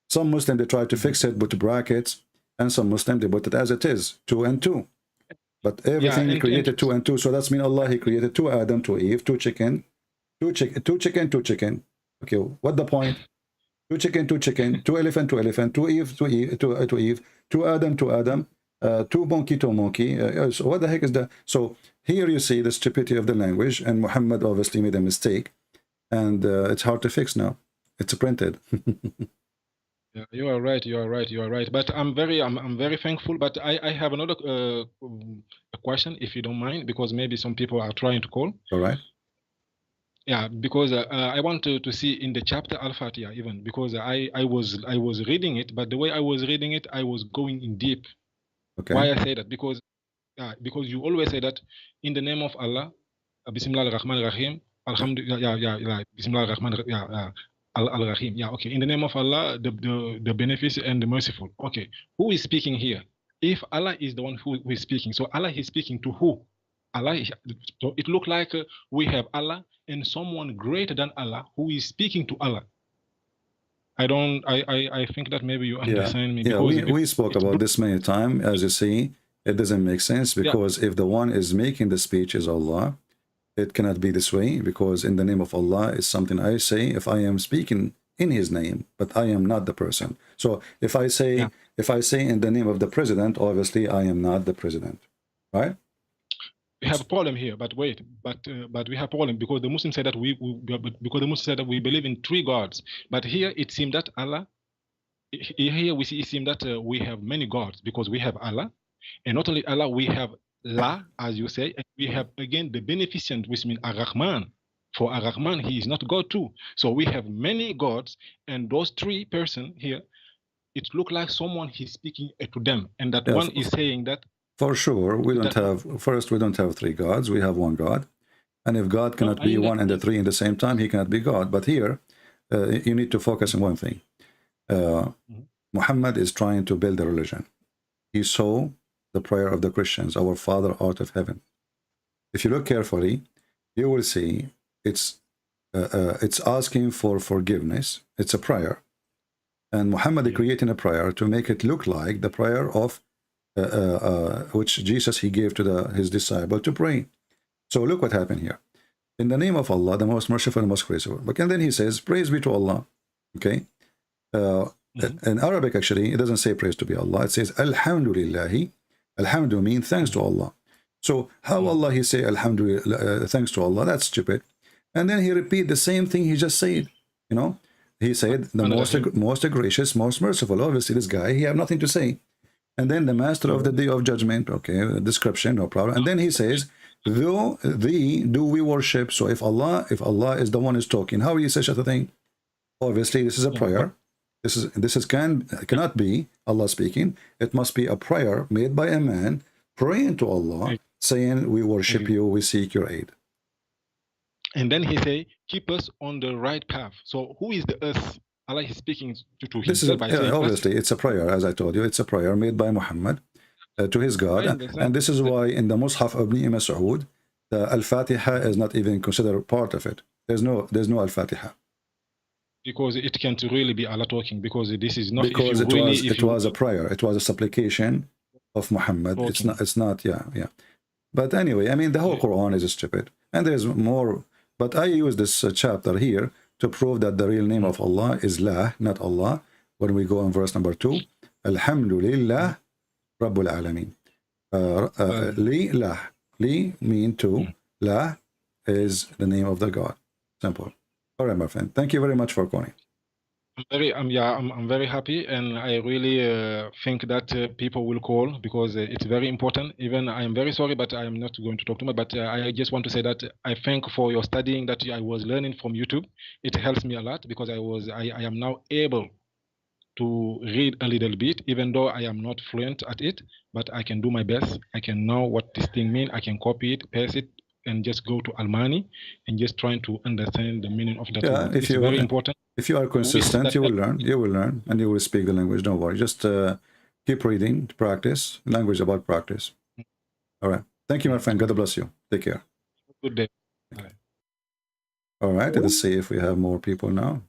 Some Muslim they try to fix it with brackets, and some Muslim they put it as it is, 2 and 2. But everything he created 2 and 2, so that's mean Allah he created 2 Adam, 2 Eve, 2 chicken, 2 chicken. Okay, what the point? 2 chicken, 2 chicken, 2 elephant, 2 elephant, 2 Eve, 2 Eve, 2 Eve, 2 Adam, 2 Adam, 2 monkey, 2 monkey. So what the heck is that? So here you see the stupidity of the language, and Muhammad obviously made a mistake, and it's hard to fix now. It's printed. yeah, you are right. But I'm very thankful. But I have another a question, if you don't mind, because maybe some people are trying to call. All right. Yeah, because I want to see in the chapter Al-Fatiha even, because I was reading it, but the way I was reading it, I was going in deep. Okay. Why I say that? Because you always say that in the name of Allah, Bismillah ar-Rahman ar-Rahim, Alhamdulillah, Bismillah ar-Rahman al-Rahim. Yeah, okay. In the name of Allah, the beneficent and the merciful. Okay, who is speaking here? If Allah is the one who is speaking, so Allah is speaking to who? Allah. So it looked like we have Allah and someone greater than Allah who is speaking to Allah. I think that maybe you understand me. Yeah, we spoke about this many times. As you see, it doesn't make sense, because if the one is making the speech is Allah, it cannot be this way, because in the name of Allah is something I say if I am speaking in his name, but I am not the person. So if I say in the name of the president, obviously I am not the president, right? We have a problem here, but wait, but we have a problem, because the Muslims say that we believe in 3 gods, but here it seems that Allah, here we see it seems that we have many gods, because we have Allah, and not only Allah, we have La, as you say, and we have again the beneficent, which means Ar-Rahman. For Ar-Rahman, he is not God too. So we have many gods, and those 3 persons here, it looks like someone he's speaking to them, and that one is saying that. For sure, we don't have 3 gods. We have 1 God, and if God cannot be 1 and the 3 in the same time, he cannot be God. But here, you need to focus on one thing. Muhammad is trying to build a religion. He saw the prayer of the Christians, our Father art of heaven. If you look carefully, you will see it's asking for forgiveness. It's a prayer, and Muhammad is creating a prayer to make it look like the prayer of which Jesus he gave to his disciple to pray. So look what happened here. In the name of Allah, the most merciful and most graceful. But and then he says, praise be to Allah. Okay. In Arabic, actually, it doesn't say praise to be Allah. It says Alhamdulillahi. Alhamdu means thanks to Allah. So how Allah he say Alhamdulillah, thanks to Allah? That's stupid. And then he repeat the same thing he just said. You know, he said the most gracious, most merciful. Obviously, this guy he have nothing to say. And then the master of the day of judgment. Okay, description, no problem. And then he says, though thee do we worship. So if Allah is the one who's talking, how will you say such a thing? Obviously, this is a prayer. This cannot be Allah speaking. It must be a prayer made by a man praying to Allah, saying, we worship you, we seek your aid. And then he say, keep us on the right path. So who is the us? Allah is speaking to himself. Obviously, it's a prayer, as I told you. It's a prayer made by Muhammad to his God. And this is why in the Mus'haf of Ibn Mas'ud, the Al-Fatiha is not even considered part of it. There's no Al-Fatiha. Because it can't really be Allah talking, because this is not. Because it was a prayer. It was a supplication of Muhammad. Talking. It's not. Yeah. But anyway, I mean, the whole Quran is stupid, and there's more. But I use this chapter here to prove that the real name of Allah is La, not Allah. When we go on verse number 2, Alhamdulillah Rabbul Alameen. Li mean to. La is the name of the God. Simple. All right, my friend. Thank you very much for calling. I'm very happy, and I really think that people will call, because it's very important. Even I am very sorry, but I am not going to talk too much. But I just want to say that I thank for your studying that I was learning from YouTube. It helps me a lot, because I am now able to read a little bit, even though I am not fluent at it, but I can do my best. I can know what this thing means. I can copy it, paste it, and just go to Almani and just trying to understand the meaning of that Yeah, word. It's very important. if you are consistent, you will learn. You will learn, and you will speak the language. Don't worry. Just keep reading, practice. Language about practice. All right. Thank you, my friend. God bless you. Take care. Good day. All right. Let's see if we have more people now.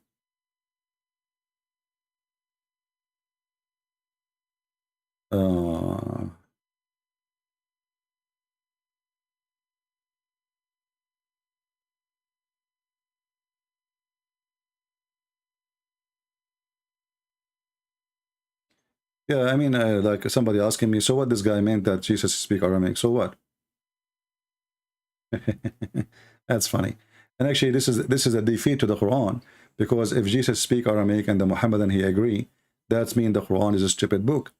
Yeah, I mean, like somebody asking me, so what this guy meant that Jesus speak Aramaic? So what? That's funny. And actually, this is a defeat to the Quran, because if Jesus speak Aramaic and the Muhammadan he agree, that's mean the Quran is a stupid book.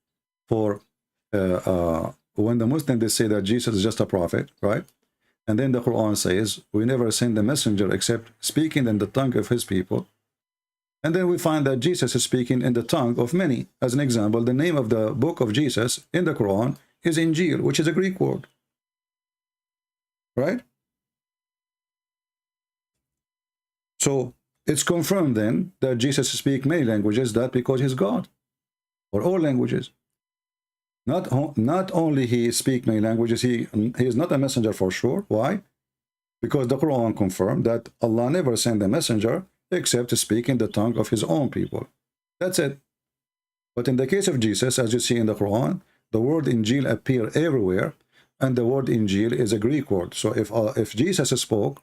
For when the Muslims they say that Jesus is just a prophet, right? And then the Quran says, we never send a messenger except speaking in the tongue of his people. And then we find that Jesus is speaking in the tongue of many. As an example, the name of the book of Jesus in the Quran is Injil, which is a Greek word. Right? So it's confirmed then that Jesus speaks many languages, that because he's God, or all languages. Not only he speaks many languages, he is not a messenger for sure. Why? Because the Quran confirmed that Allah never sent a messenger except to speak in the tongue of his own people. That's it. But in the case of Jesus, as you see in the Quran, the word Injil appear everywhere, and the word Injil is a Greek word. So if Jesus spoke,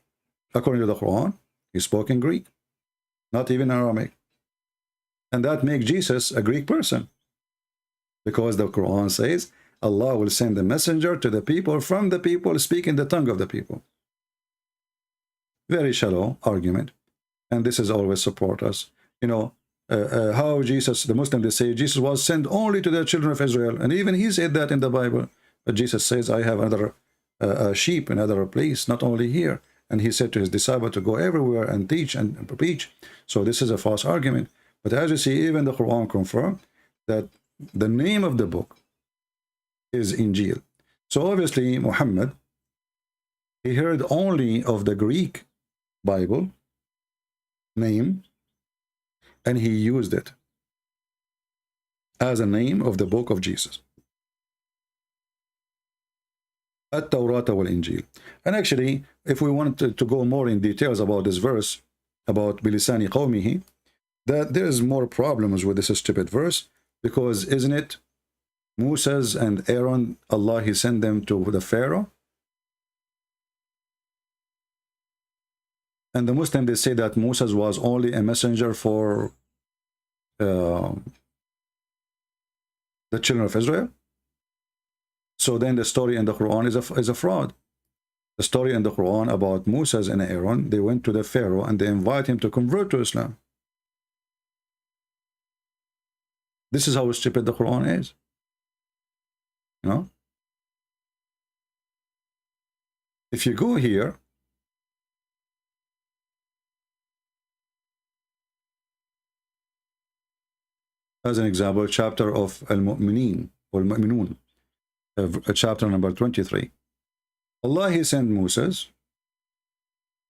according to the Quran, he spoke in Greek, not even Aramaic. And that makes Jesus a Greek person, because the Quran says Allah will send a messenger to the people from the people speaking the tongue of the people. Very shallow argument. And this is always support us. You know, how Jesus, the Muslims, they say Jesus was sent only to the children of Israel. And even he said that in the Bible. But Jesus says, I have another sheep in another place, not only here. And he said to his disciple to go everywhere and teach and preach. So this is a false argument. But as you see, even the Quran confirmed that the name of the book is Injil. So obviously Muhammad, he heard only of the Greek Bible name, and he used it as a name of the book of Jesus. At-Tawrat wal-Injil. And actually, if we wanted to go more in details about this verse, about bilisani qawmihi, that there's more problems with this stupid verse, because isn't it Moses and Aaron, Allah, he sent them to the Pharaoh? And the Muslims, they say that Moses was only a messenger for the children of Israel. So then the story in the Quran is a fraud. The story in the Quran about Moses and Aaron, they went to the Pharaoh and they invite him to convert to Islam. This is how stupid the Quran is. You know? If you go here, as an example, chapter of Al-Mu'mineen, or Al-Mu'minun, chapter number 23. Allah, he sent Moses,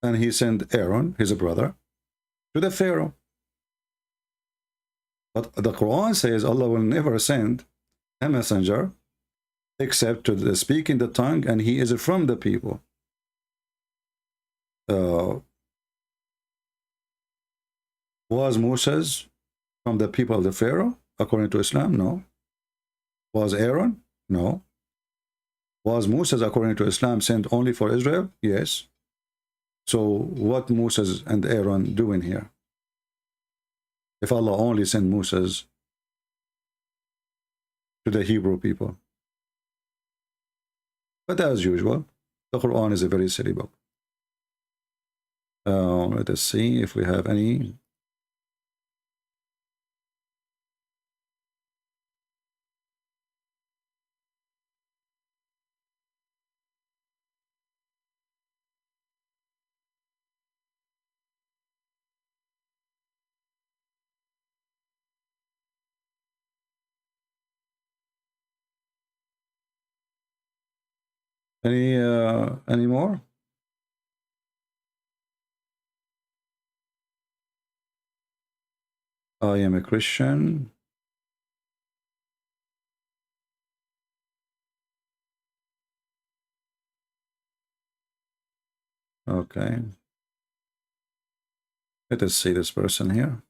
and he sent Aaron, his brother, to the Pharaoh. But the Quran says Allah will never send a messenger except to speak in the tongue, and he is from the people. Was Moses from the people of the Pharaoh, according to Islam? No. Was Aaron? No. Was Moses, according to Islam, sent only for Israel? Yes. So what Moses and Aaron doing here? If Allah only sent Moses to the Hebrew people. But as usual, the Quran is a very silly book. Let us see if we have any. Any more? I am a Christian. Okay. Let us see this person here.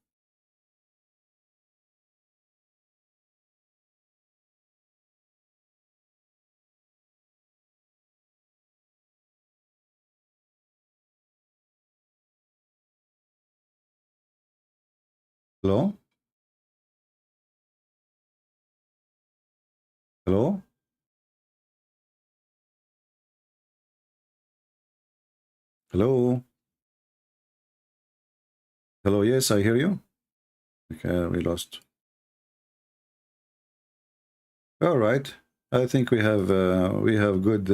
Hello? Hello? Hello? Hello, yes, I hear you. Okay, we lost. All right. I think we have good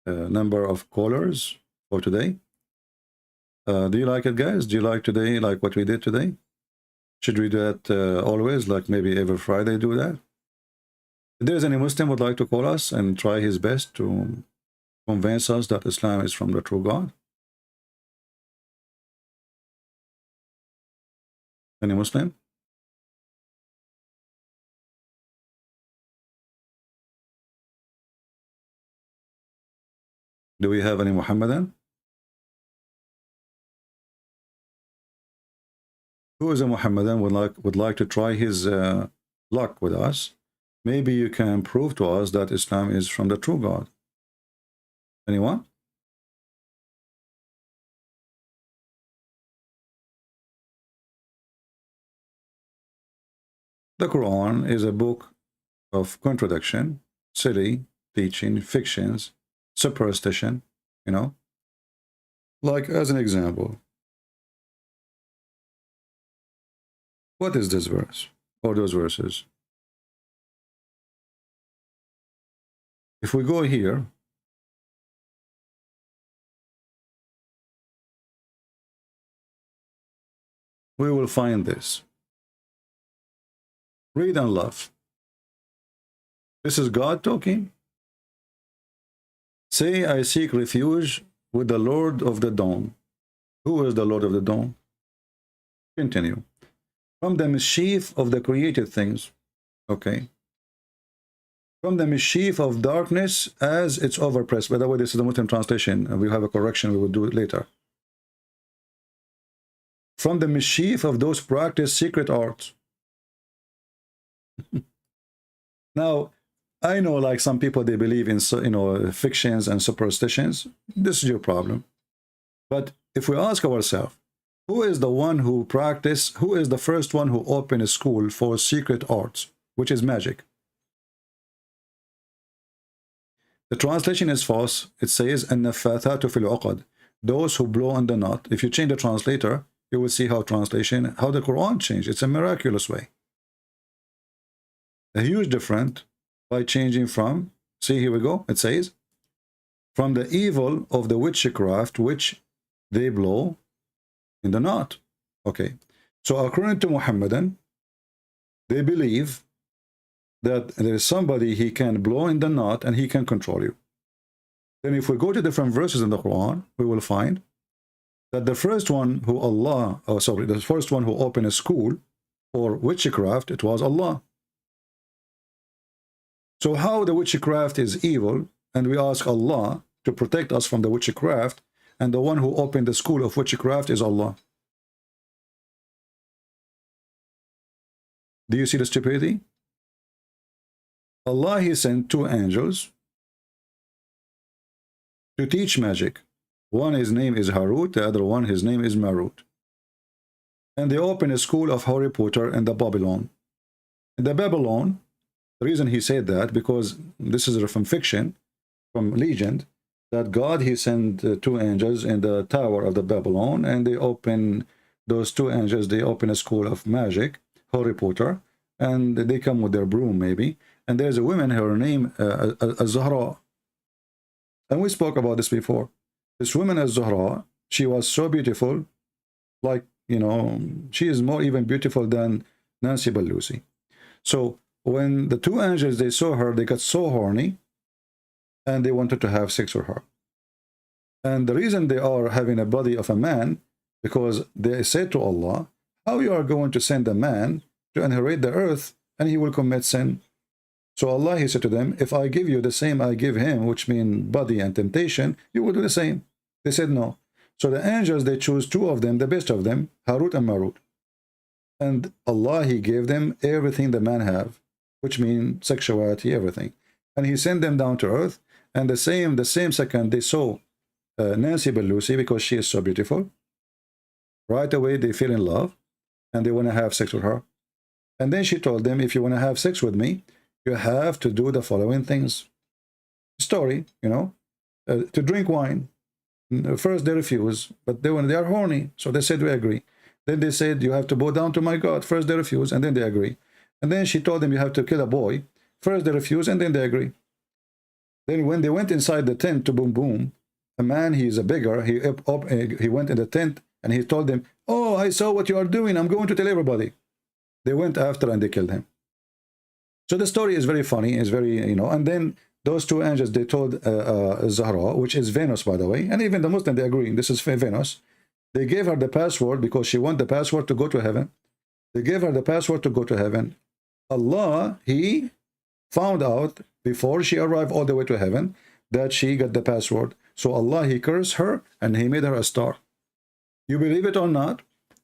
number of callers for today. Do you like it, guys? Do you like today, like what we did today? Should we do that always, like maybe every Friday do that? If there's any Muslim would like to call us and try his best to convince us that Islam is from the true God? Any Muslim? Do we have any Muhammadan? Who is a Muhammadan would like to try his luck with us? Maybe you can prove to us that Islam is from the true God. Anyone? The Quran is a book of contradiction, silly teaching, fictions, superstition, you know. Like as an example, what is this verse or those verses? If we go here, we will find this. Read and love. This is God talking. Say, I seek refuge with the Lord of the dawn. Who is the Lord of the dawn? Continue. From the mischief of the created things. Okay. From the mischief of darkness as it's overpressed. By the way, this is the Muslim translation, and we have a correction. We will do it later. From the mischief of those practice secret arts. Now, I know, like some people, they believe in, fictions and superstitions. This is your problem. But if we ask ourselves, who is the one who practiced, who is the first one who opened a school for secret arts, which is magic? The translation is false. It says, النفاثات في العقد, those who blow on the knot. If you change the translator, you will see how the Quran changed. It's a miraculous way. A huge difference by changing from, see, here we go, it says, from the evil of the witchcraft which they blow in the knot. Okay, so according to Muhammadan, they believe that there is somebody he can blow in the knot and he can control you. Then if we go to different verses in the Quran, we will find that the first one who the first one who opened a school for witchcraft, it was Allah. So how the witchcraft is evil, and we ask Allah to protect us from the witchcraft, and the one who opened the school of witchcraft is Allah. Do you see the stupidity? Allah, he sent two angels to teach magic. One, his name is Harut, the other one, his name is Marut. And they opened a school of Harry Potter in the Babylon. In the Babylon, the reason he said that, because this is from fiction, from legend, that God, he sent two angels in the tower of the Babylon, and they open, those two angels, they open a school of magic, Harry Potter, and they come with their broom maybe, and there's a woman, her name, Az-Zahra. And we spoke about this before. This woman, Az-Zahra, she was so beautiful, like, she is more even beautiful than Nancy Pelosi. So when the two angels, they saw her, they got so horny, and they wanted to have sex with her. And the reason they are having a body of a man, because they said to Allah, How you are going to send a man to inherit the earth and he will commit sin? So Allah, he said to them, if I give you the same I give him, which mean body and temptation, you will do the same. They said no. So the angels, they choose two of them, the best of them, Harut and Marut. And Allah, he gave them everything the man have, which means sexuality, everything. And he sent them down to earth. And the same second they saw Nancy Pelosi, because she is so beautiful, right away they fell in love and they want to have sex with her. And then she told them, if you want to have sex with me, you have to do the following things. Story, you know, to drink wine. First they refuse, but when they are horny, so they said we agree. Then they said you have to bow down to my God. First they refuse, and then they agree. And then she told them you have to kill a boy. First they refuse, and then they agree. Then when they went inside the tent to boom boom, a man, he is a beggar, he went in the tent and he told them, oh, I saw what you are doing, I'm going to tell everybody. They went after and they killed him. So the story is very funny, it's very, you know, and then those two angels, they told Zahra, which is Venus, by the way, and even the Muslim, they agree, this is Venus. They gave her the password because she wanted the password to go to heaven. They gave her the password to go to heaven. Allah, he found out before she arrived all the way to heaven that she got the password. So Allah, he cursed her and he made her a star. You believe it or not,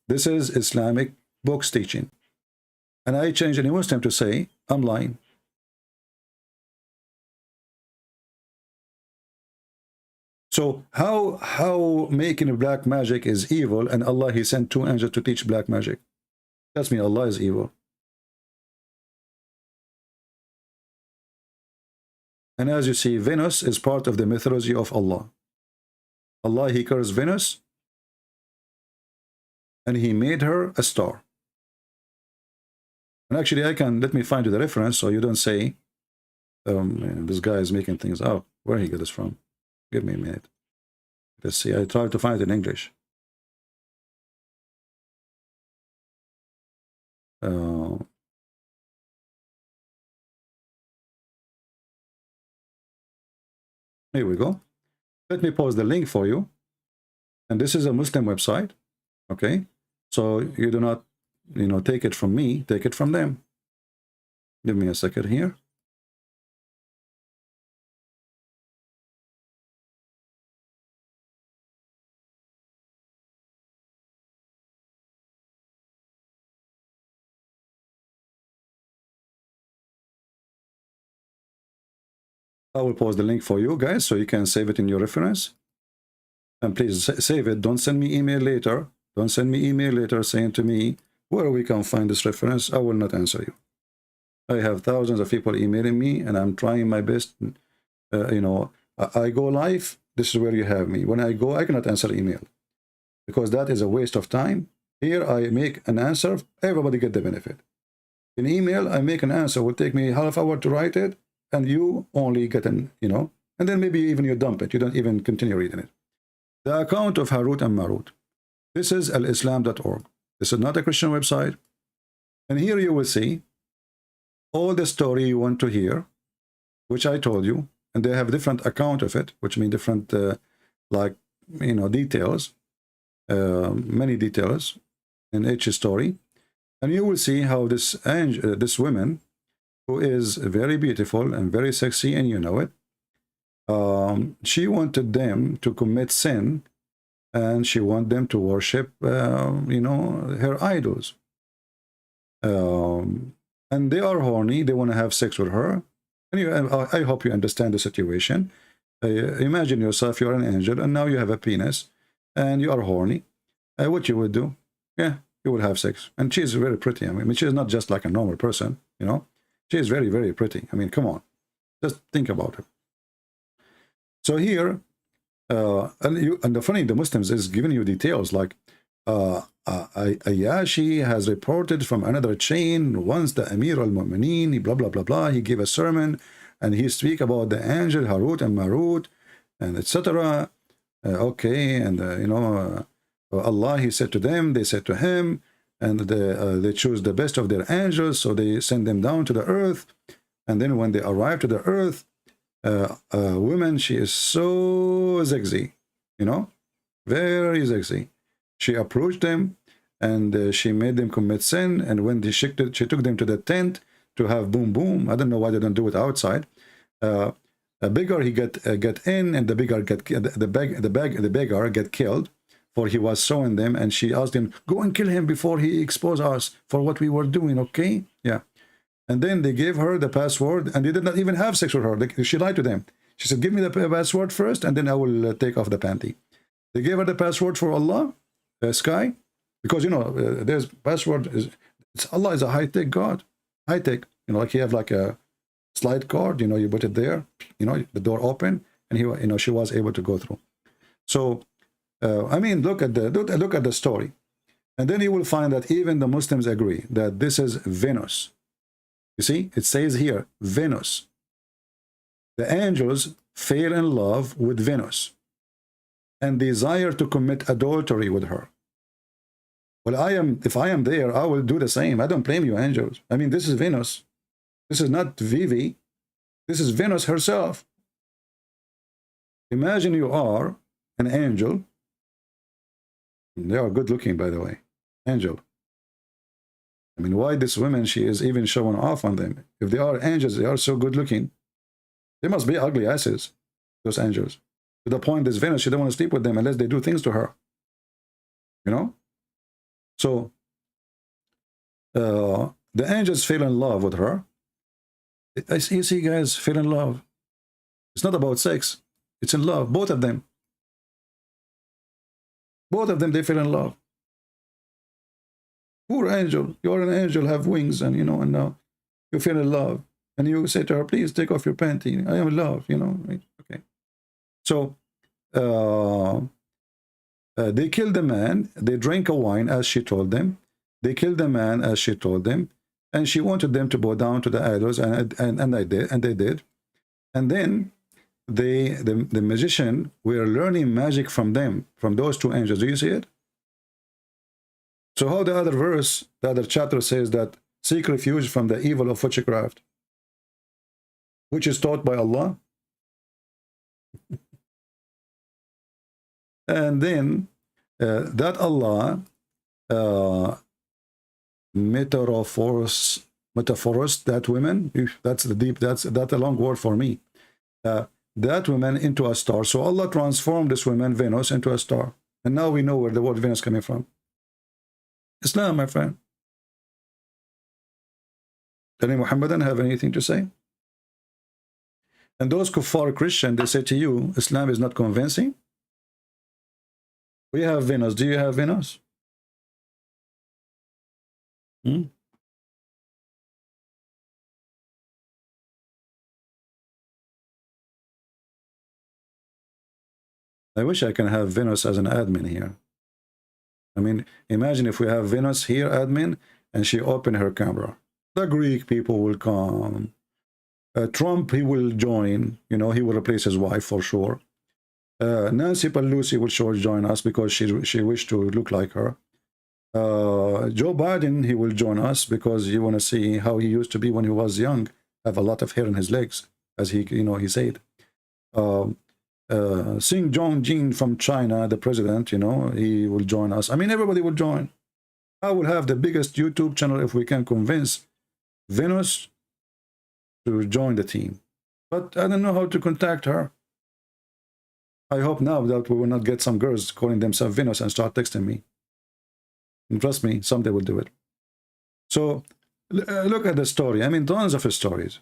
this is Islamic books teaching. And I changed any Muslim to say, I'm lying. So how making black magic is evil, and Allah, he sent two angels to teach black magic? That's mean Allah is evil. And as you see, Venus is part of the mythology of Allah. Allah, he cursed Venus and he made her a star. And actually, let me find you the reference so you don't say, this guy is making things up. Where he got this from? Give me a minute. Let's see, I tried to find it in English. Here we go. Let me post the link for you. And this is a Muslim website. Okay. So you do not, you know, take it from me, take it from them. Give me a second here. I will post the link for you guys so you can save it in your reference. And please save it. Don't send me email later. Don't send me email later saying to me, where we can find this reference. I will not answer you. I have thousands of people emailing me and I'm trying my best. You know, I go live. This is where you have me. When I go, I cannot answer email because that is a waste of time. Here I make an answer. Everybody get the benefit. In email, I make an answer. It will take me half hour to write it. And you only get an, you know, and then maybe even you dump it. You don't even continue reading it. The account of Harut and Marut. This is alislam.org. This is not a Christian website. And here you will see all the story you want to hear, which I told you. And they have different account of it, which mean different, like, you know, details, many details in each story. And you will see how this woman, who is very beautiful and very sexy, and you know it. She wanted them to commit sin, and she wanted them to worship, you know, her idols. And they are horny. They want to have sex with her. Anyway, I hope you understand the situation. Imagine yourself, you're an angel, and now you have a penis, and you are horny. What you would do? Yeah, you would have sex. And she's very pretty. I mean, she's not just like a normal person, you know. She is very, very pretty. I mean, come on. Just think about it. So here, and the funny, the Muslims is giving you details like, Ayashi has reported from another chain, once the Amir al-Mu'mineen, blah, blah, blah, blah, he gave a sermon, and he speak about the angel Harut and Marut, and etc. Okay, and, you know, Allah, he said to them, they said to him, and they choose the best of their angels, so they send them down to the earth. And then when they arrive to the earth, a woman, she is so sexy, you know, very sexy. She approached them, and she made them commit sin. And when she took them to the tent to have boom boom. I don't know why they don't do it outside. A beggar he get in, and the beggar the beggar get killed, for he was showing them, and she asked him, go and kill him before he expose us for what we were doing. Okay, yeah. And then they gave her the password, and they did not even have sex with her. She lied to them. She said, give me the password first, and then I will take off the panty. They gave her the password for Allah, sky, because, you know, there's password. Allah is a high-tech God. High-tech, you know, like you have like a slide card, you know, you put it there, you know, the door open, and she was able to go through. So, I mean, look at the story. And then you will find that even the Muslims agree that this is Venus. You see, it says here, Venus. The angels fell in love with Venus and desire to commit adultery with her. Well, if I am there, I will do the same. I don't blame you, angels. I mean, this is Venus. This is not Vivi. This is Venus herself. Imagine you are an angel. They are good looking, by the way. Angel. I mean, why this woman, she is even showing off on them? If they are angels, they are so good looking. They must be ugly asses, those angels. To the point, this Venus, she don't want to sleep with them unless they do things to her. You know? So, the angels fell in love with her. You see, guys, fell in love. It's not about sex. It's in love. Both of them. Both of them, they fell in love. Poor angel. You're an angel, have wings, and, you know, and now you fell in love. And you say to her, please take off your panty. I am in love, you know. Okay. So, they killed the man. They drank a wine as she told them. They killed the man as she told them. And she wanted them to bow down to the idols, and they did. And then the magician were learning magic from them, from those two angels. Do you see it? So how the other verse, the other chapter says that seek refuge from the evil of witchcraft, which is taught by Allah. And then that Allah metaphors that woman, that's a long word for me, that woman into a star. So Allah transformed this woman, Venus, into a star. And now we know where the word Venus coming from. Islam, my friend. Does any Muhammadan have anything to say? And those kuffar Christian, they say to you, Islam is not convincing. We have Venus. Do you have Venus? I wish I can have Venus as an admin here. I mean, imagine if we have Venus here, admin, and she open her camera. The Greek people will come. Trump, he will join. You know, he will replace his wife for sure. Nancy Pelosi will sure join us because she wished to look like her. Joe Biden, he will join us because you want to see how he used to be when he was young, have a lot of hair on his legs, as he said. Xing Jinping from China, the president, you know, he will join us. I mean, everybody will join. I will have the biggest YouTube channel if we can convince Venus to join the team. But I don't know how to contact her. I hope now that we will not get some girls calling themselves Venus and start texting me. And trust me, someday we'll do it. So, look at the story. I mean, tons of stories.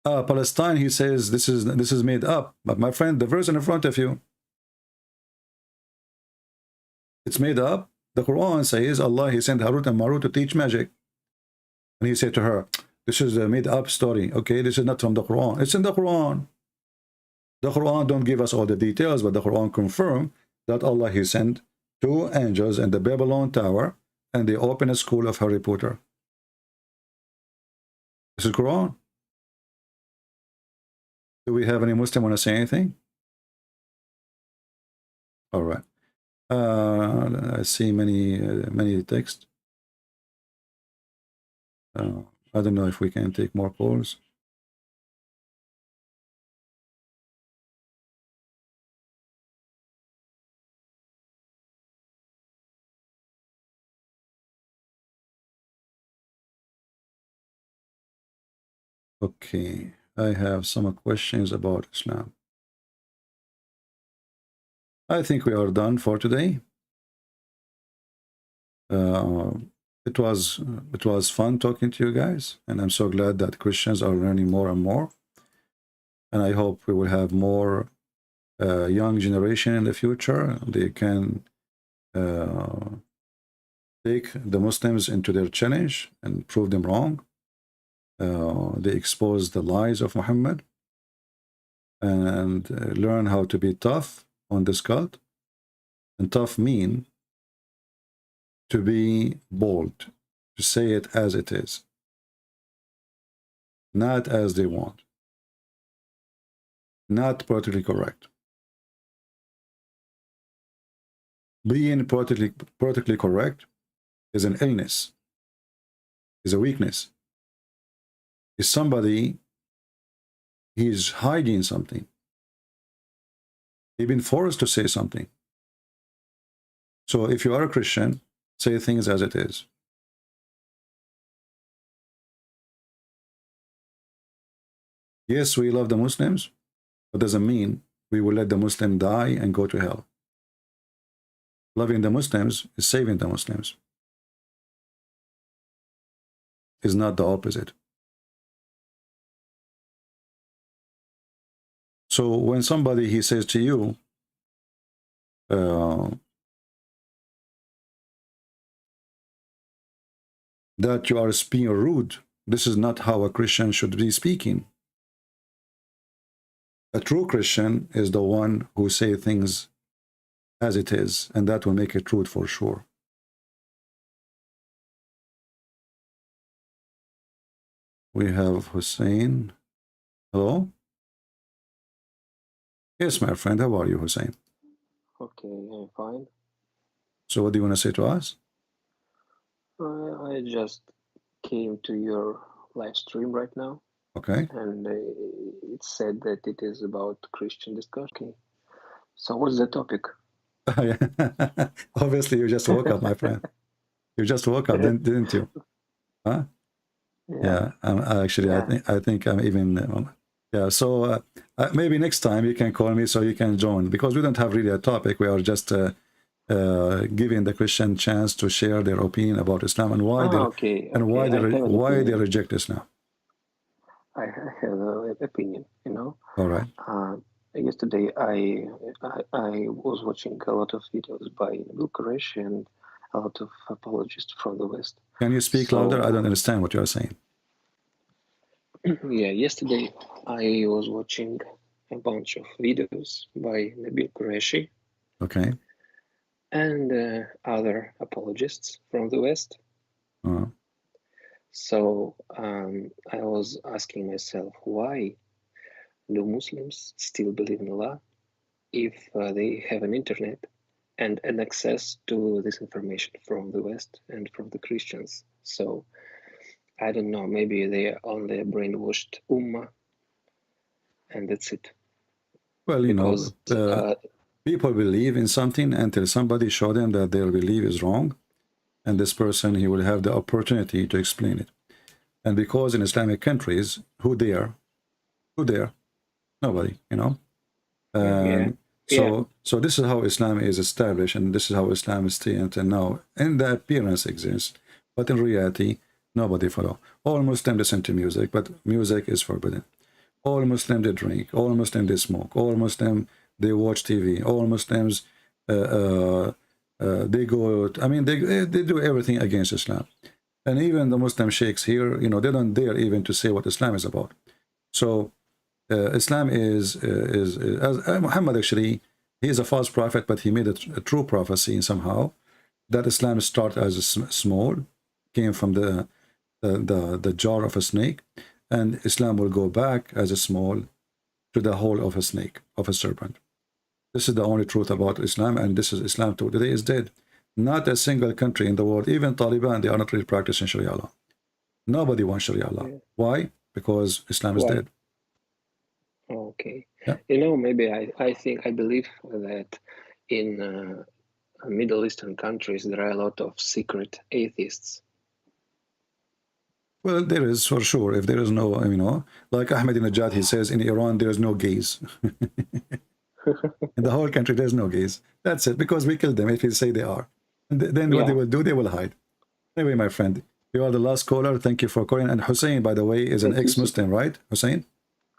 Palestine, he says this is made up. But my friend, the verse in front of you, it's made up. The Quran says Allah, he sent Harut and Marut to teach magic. And he said to her, this is a made up story. Okay, this is not from the Quran. It's in the Quran. The Quran don't give us all the details, but the Quran confirm that Allah, he sent two angels in the Babylon Tower, and they opened a school of Harry Potter. This is Quran. Do we have any Muslim want to say anything? All right. I see many texts. I don't know if we can take more calls. Okay, I have some questions about Islam. I think we are done for today. It was fun talking to you guys, and I'm so glad that Christians are learning more and more. And I hope we will have more young generation in the future. They can take the Muslims into their challenge and prove them wrong. They expose the lies of Muhammad and learn how to be tough on this cult. And tough mean to be bold, to say it as it is, not as they want, not politically correct. Being politically correct is an illness, is a weakness. Is somebody, he's hiding something. He's been forced to say something. So if you are a Christian, say things as it is. Yes, we love the Muslims, but doesn't mean we will let the Muslim die and go to hell. Loving the Muslims is saving the Muslims. Is not the opposite. So when somebody, he says to you, that you are being rude, this is not how a Christian should be speaking. A true Christian is the one who say things as it is, and that will make it truth for sure. We have Hussein. Hello? Yes, my friend. How are you, Hussein? Okay, I'm fine. So what do you want to say to us? I just came to your live stream right now. Okay. And it said that it is about Christian discussion. Okay. So what's the topic? Obviously, you just woke up, my friend. You just woke up, didn't you? Huh? Yeah. Actually, yeah. I think I'm even. Yeah. So maybe next time you can call me so you can join, because we don't have really a topic. We are just giving the Christian chance to share their opinion about Islam and why why they reject Islam. I have an opinion. You know. All right. Yesterday, I was watching a lot of videos by Bucharest and a lot of apologists from the West. Can you speak louder? I don't understand what you are saying. Yeah, yesterday I was watching a bunch of videos by Nabil Qureshi. Okay. And other apologists from the West. So I was asking myself, why do Muslims still believe in Allah if they have an internet and an access to this information from the West and from the Christians? So I don't know, maybe they are only a brainwashed ummah, and that's it. Well, you know, people believe in something until somebody show them that their belief is wrong, and this person, he will have the opportunity to explain it. And because in Islamic countries, who dare? Nobody, you know. So this is how Islam is established, and this is how Islam is staying until now. And the appearance exists, but in reality, nobody follow. All Muslims listen to music, but music is forbidden. All Muslims they drink. All Muslims they smoke. All Muslims they watch TV. All Muslims they go. I mean, they do everything against Islam. And even the Muslim sheikhs here, you know, they don't dare even to say what Islam is about. So Islam is as Muhammad, actually, he is a false prophet, but he made a true prophecy somehow that Islam started as a small, came from the jar of a snake, and Islam will go back as a small to the hole of a snake, of a serpent. This is the only truth about Islam, and this is Islam today is dead. Not a single country in the world, even Taliban, they are not really practicing Sharia law. Nobody wants Sharia law. Why? Because Islam is dead. Okay. Yeah. You know, maybe I believe that in Middle Eastern countries there are a lot of secret atheists. Well, there is for sure. If there is no, like Ahmadinejad, he says in Iran there is no gays. In the whole country there's no gays. That's it, because we killed them if you say they are. And then what they will do, they will hide. Anyway, my friend, you are the last caller. Thank you for calling. And Hussein, by the way, is an ex-Muslim, right? Hussein?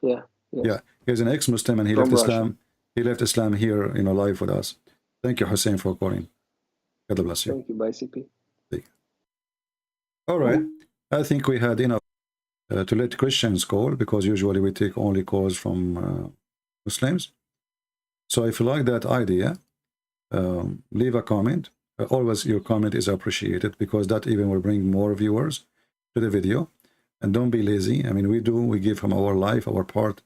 Yeah. He's an ex-Muslim, and he left Islam. He left Islam here, live with us. Thank you, Hussein, for calling. God bless you. Thank you, bye, CP. All right. I think we had enough to let Christians call, because usually we take only calls from Muslims. So if you like that idea, leave a comment. Always your comment is appreciated, because that even will bring more viewers to the video. And don't be lazy. I mean, we give from our life. Our part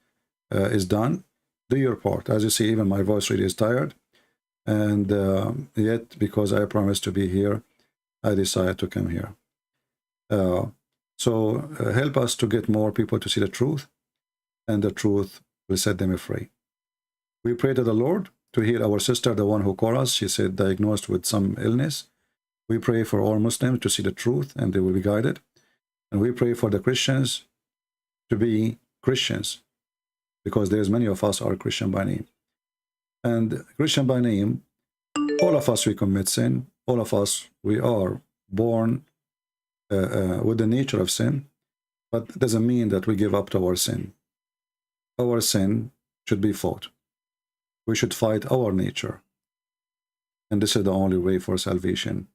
is done. Do your part. As you see, even my voice really is tired. And yet, because I promised to be here, I decided to come here. So help us to get more people to see the truth, and the truth will set them free. We pray to the Lord to heal our sister, the one who called us. She said diagnosed with some illness. We pray for all Muslims to see the truth, and they will be guided. And we pray for the Christians to be Christians, because there's many of us are Christian by name. And Christian by name, all of us, we commit sin. All of us, we are born with the nature of sin, but it doesn't mean that we give up to our sin. Our sin should be fought. We should fight our nature. And this is the only way for salvation.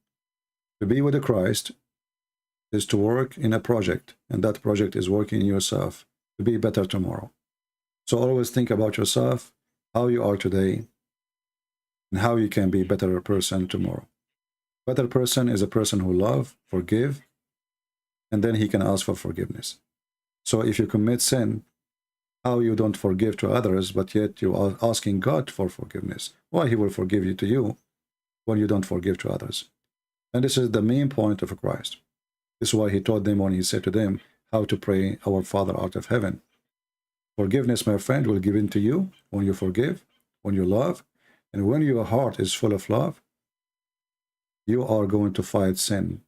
To be with Christ is to work in a project, and that project is working in yourself to be better tomorrow. So always think about yourself, how you are today, and how you can be a better person tomorrow. Better person is a person who love, forgive, and then he can ask for forgiveness. So if you commit sin, how you don't forgive to others, but yet you are asking God for forgiveness. Why he will forgive you to you when you don't forgive to others? And this is the main point of Christ. This is why he taught them when he said to them how to pray, Our Father art of heaven. Forgiveness, my friend, will give in to you when you forgive, when you love, and when your heart is full of love, you are going to fight sin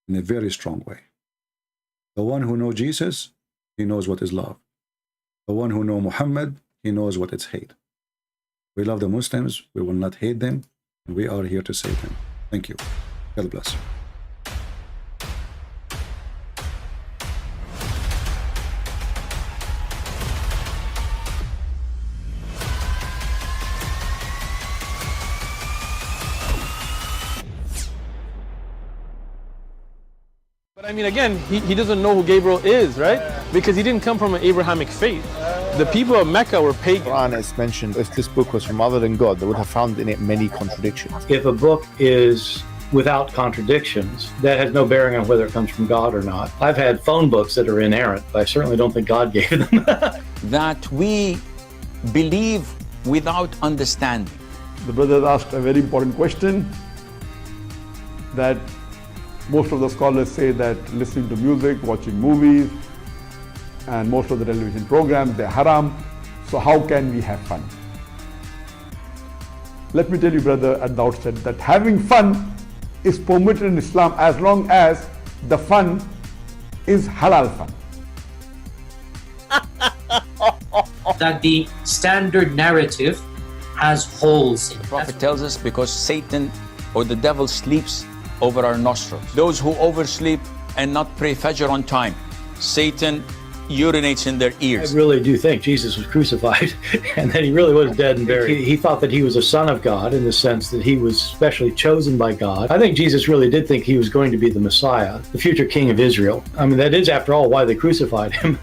in a very strong way. The one who knows Jesus, he knows what is love. The one who knows Muhammad, he knows what is hate. We love the Muslims. We will not hate them. And we are here to save them. Thank you. God bless. But I mean, again, he doesn't know who Gabriel is, right? Because he didn't come from an Abrahamic faith. The people of Mecca were pagan. The Quran is mentioned, if this book was from other than God, they would have found in it many contradictions. If a book is without contradictions, that has no bearing on whether it comes from God or not. I've had phone books that are inerrant, but I certainly don't think God gave them. That we believe without understanding. The brother asked a very important question, that most of the scholars say that listening to music, watching movies, and most of the television programs, they're haram. So how can we have fun? Let me tell you, brother, at the outset, that having fun is permitted in Islam as long as the fun is halal fun. That the standard narrative has holes in it. The Prophet tells us because Satan or the devil sleeps over our nostrils. Those who oversleep and not pray Fajr on time, Satan urinates in their ears. I really do think Jesus was crucified and that he really was dead and buried. He thought that he was a son of God in the sense that he was specially chosen by God. I think Jesus really did think he was going to be the Messiah, the future king of Israel. I mean, that is, after all, why they crucified him.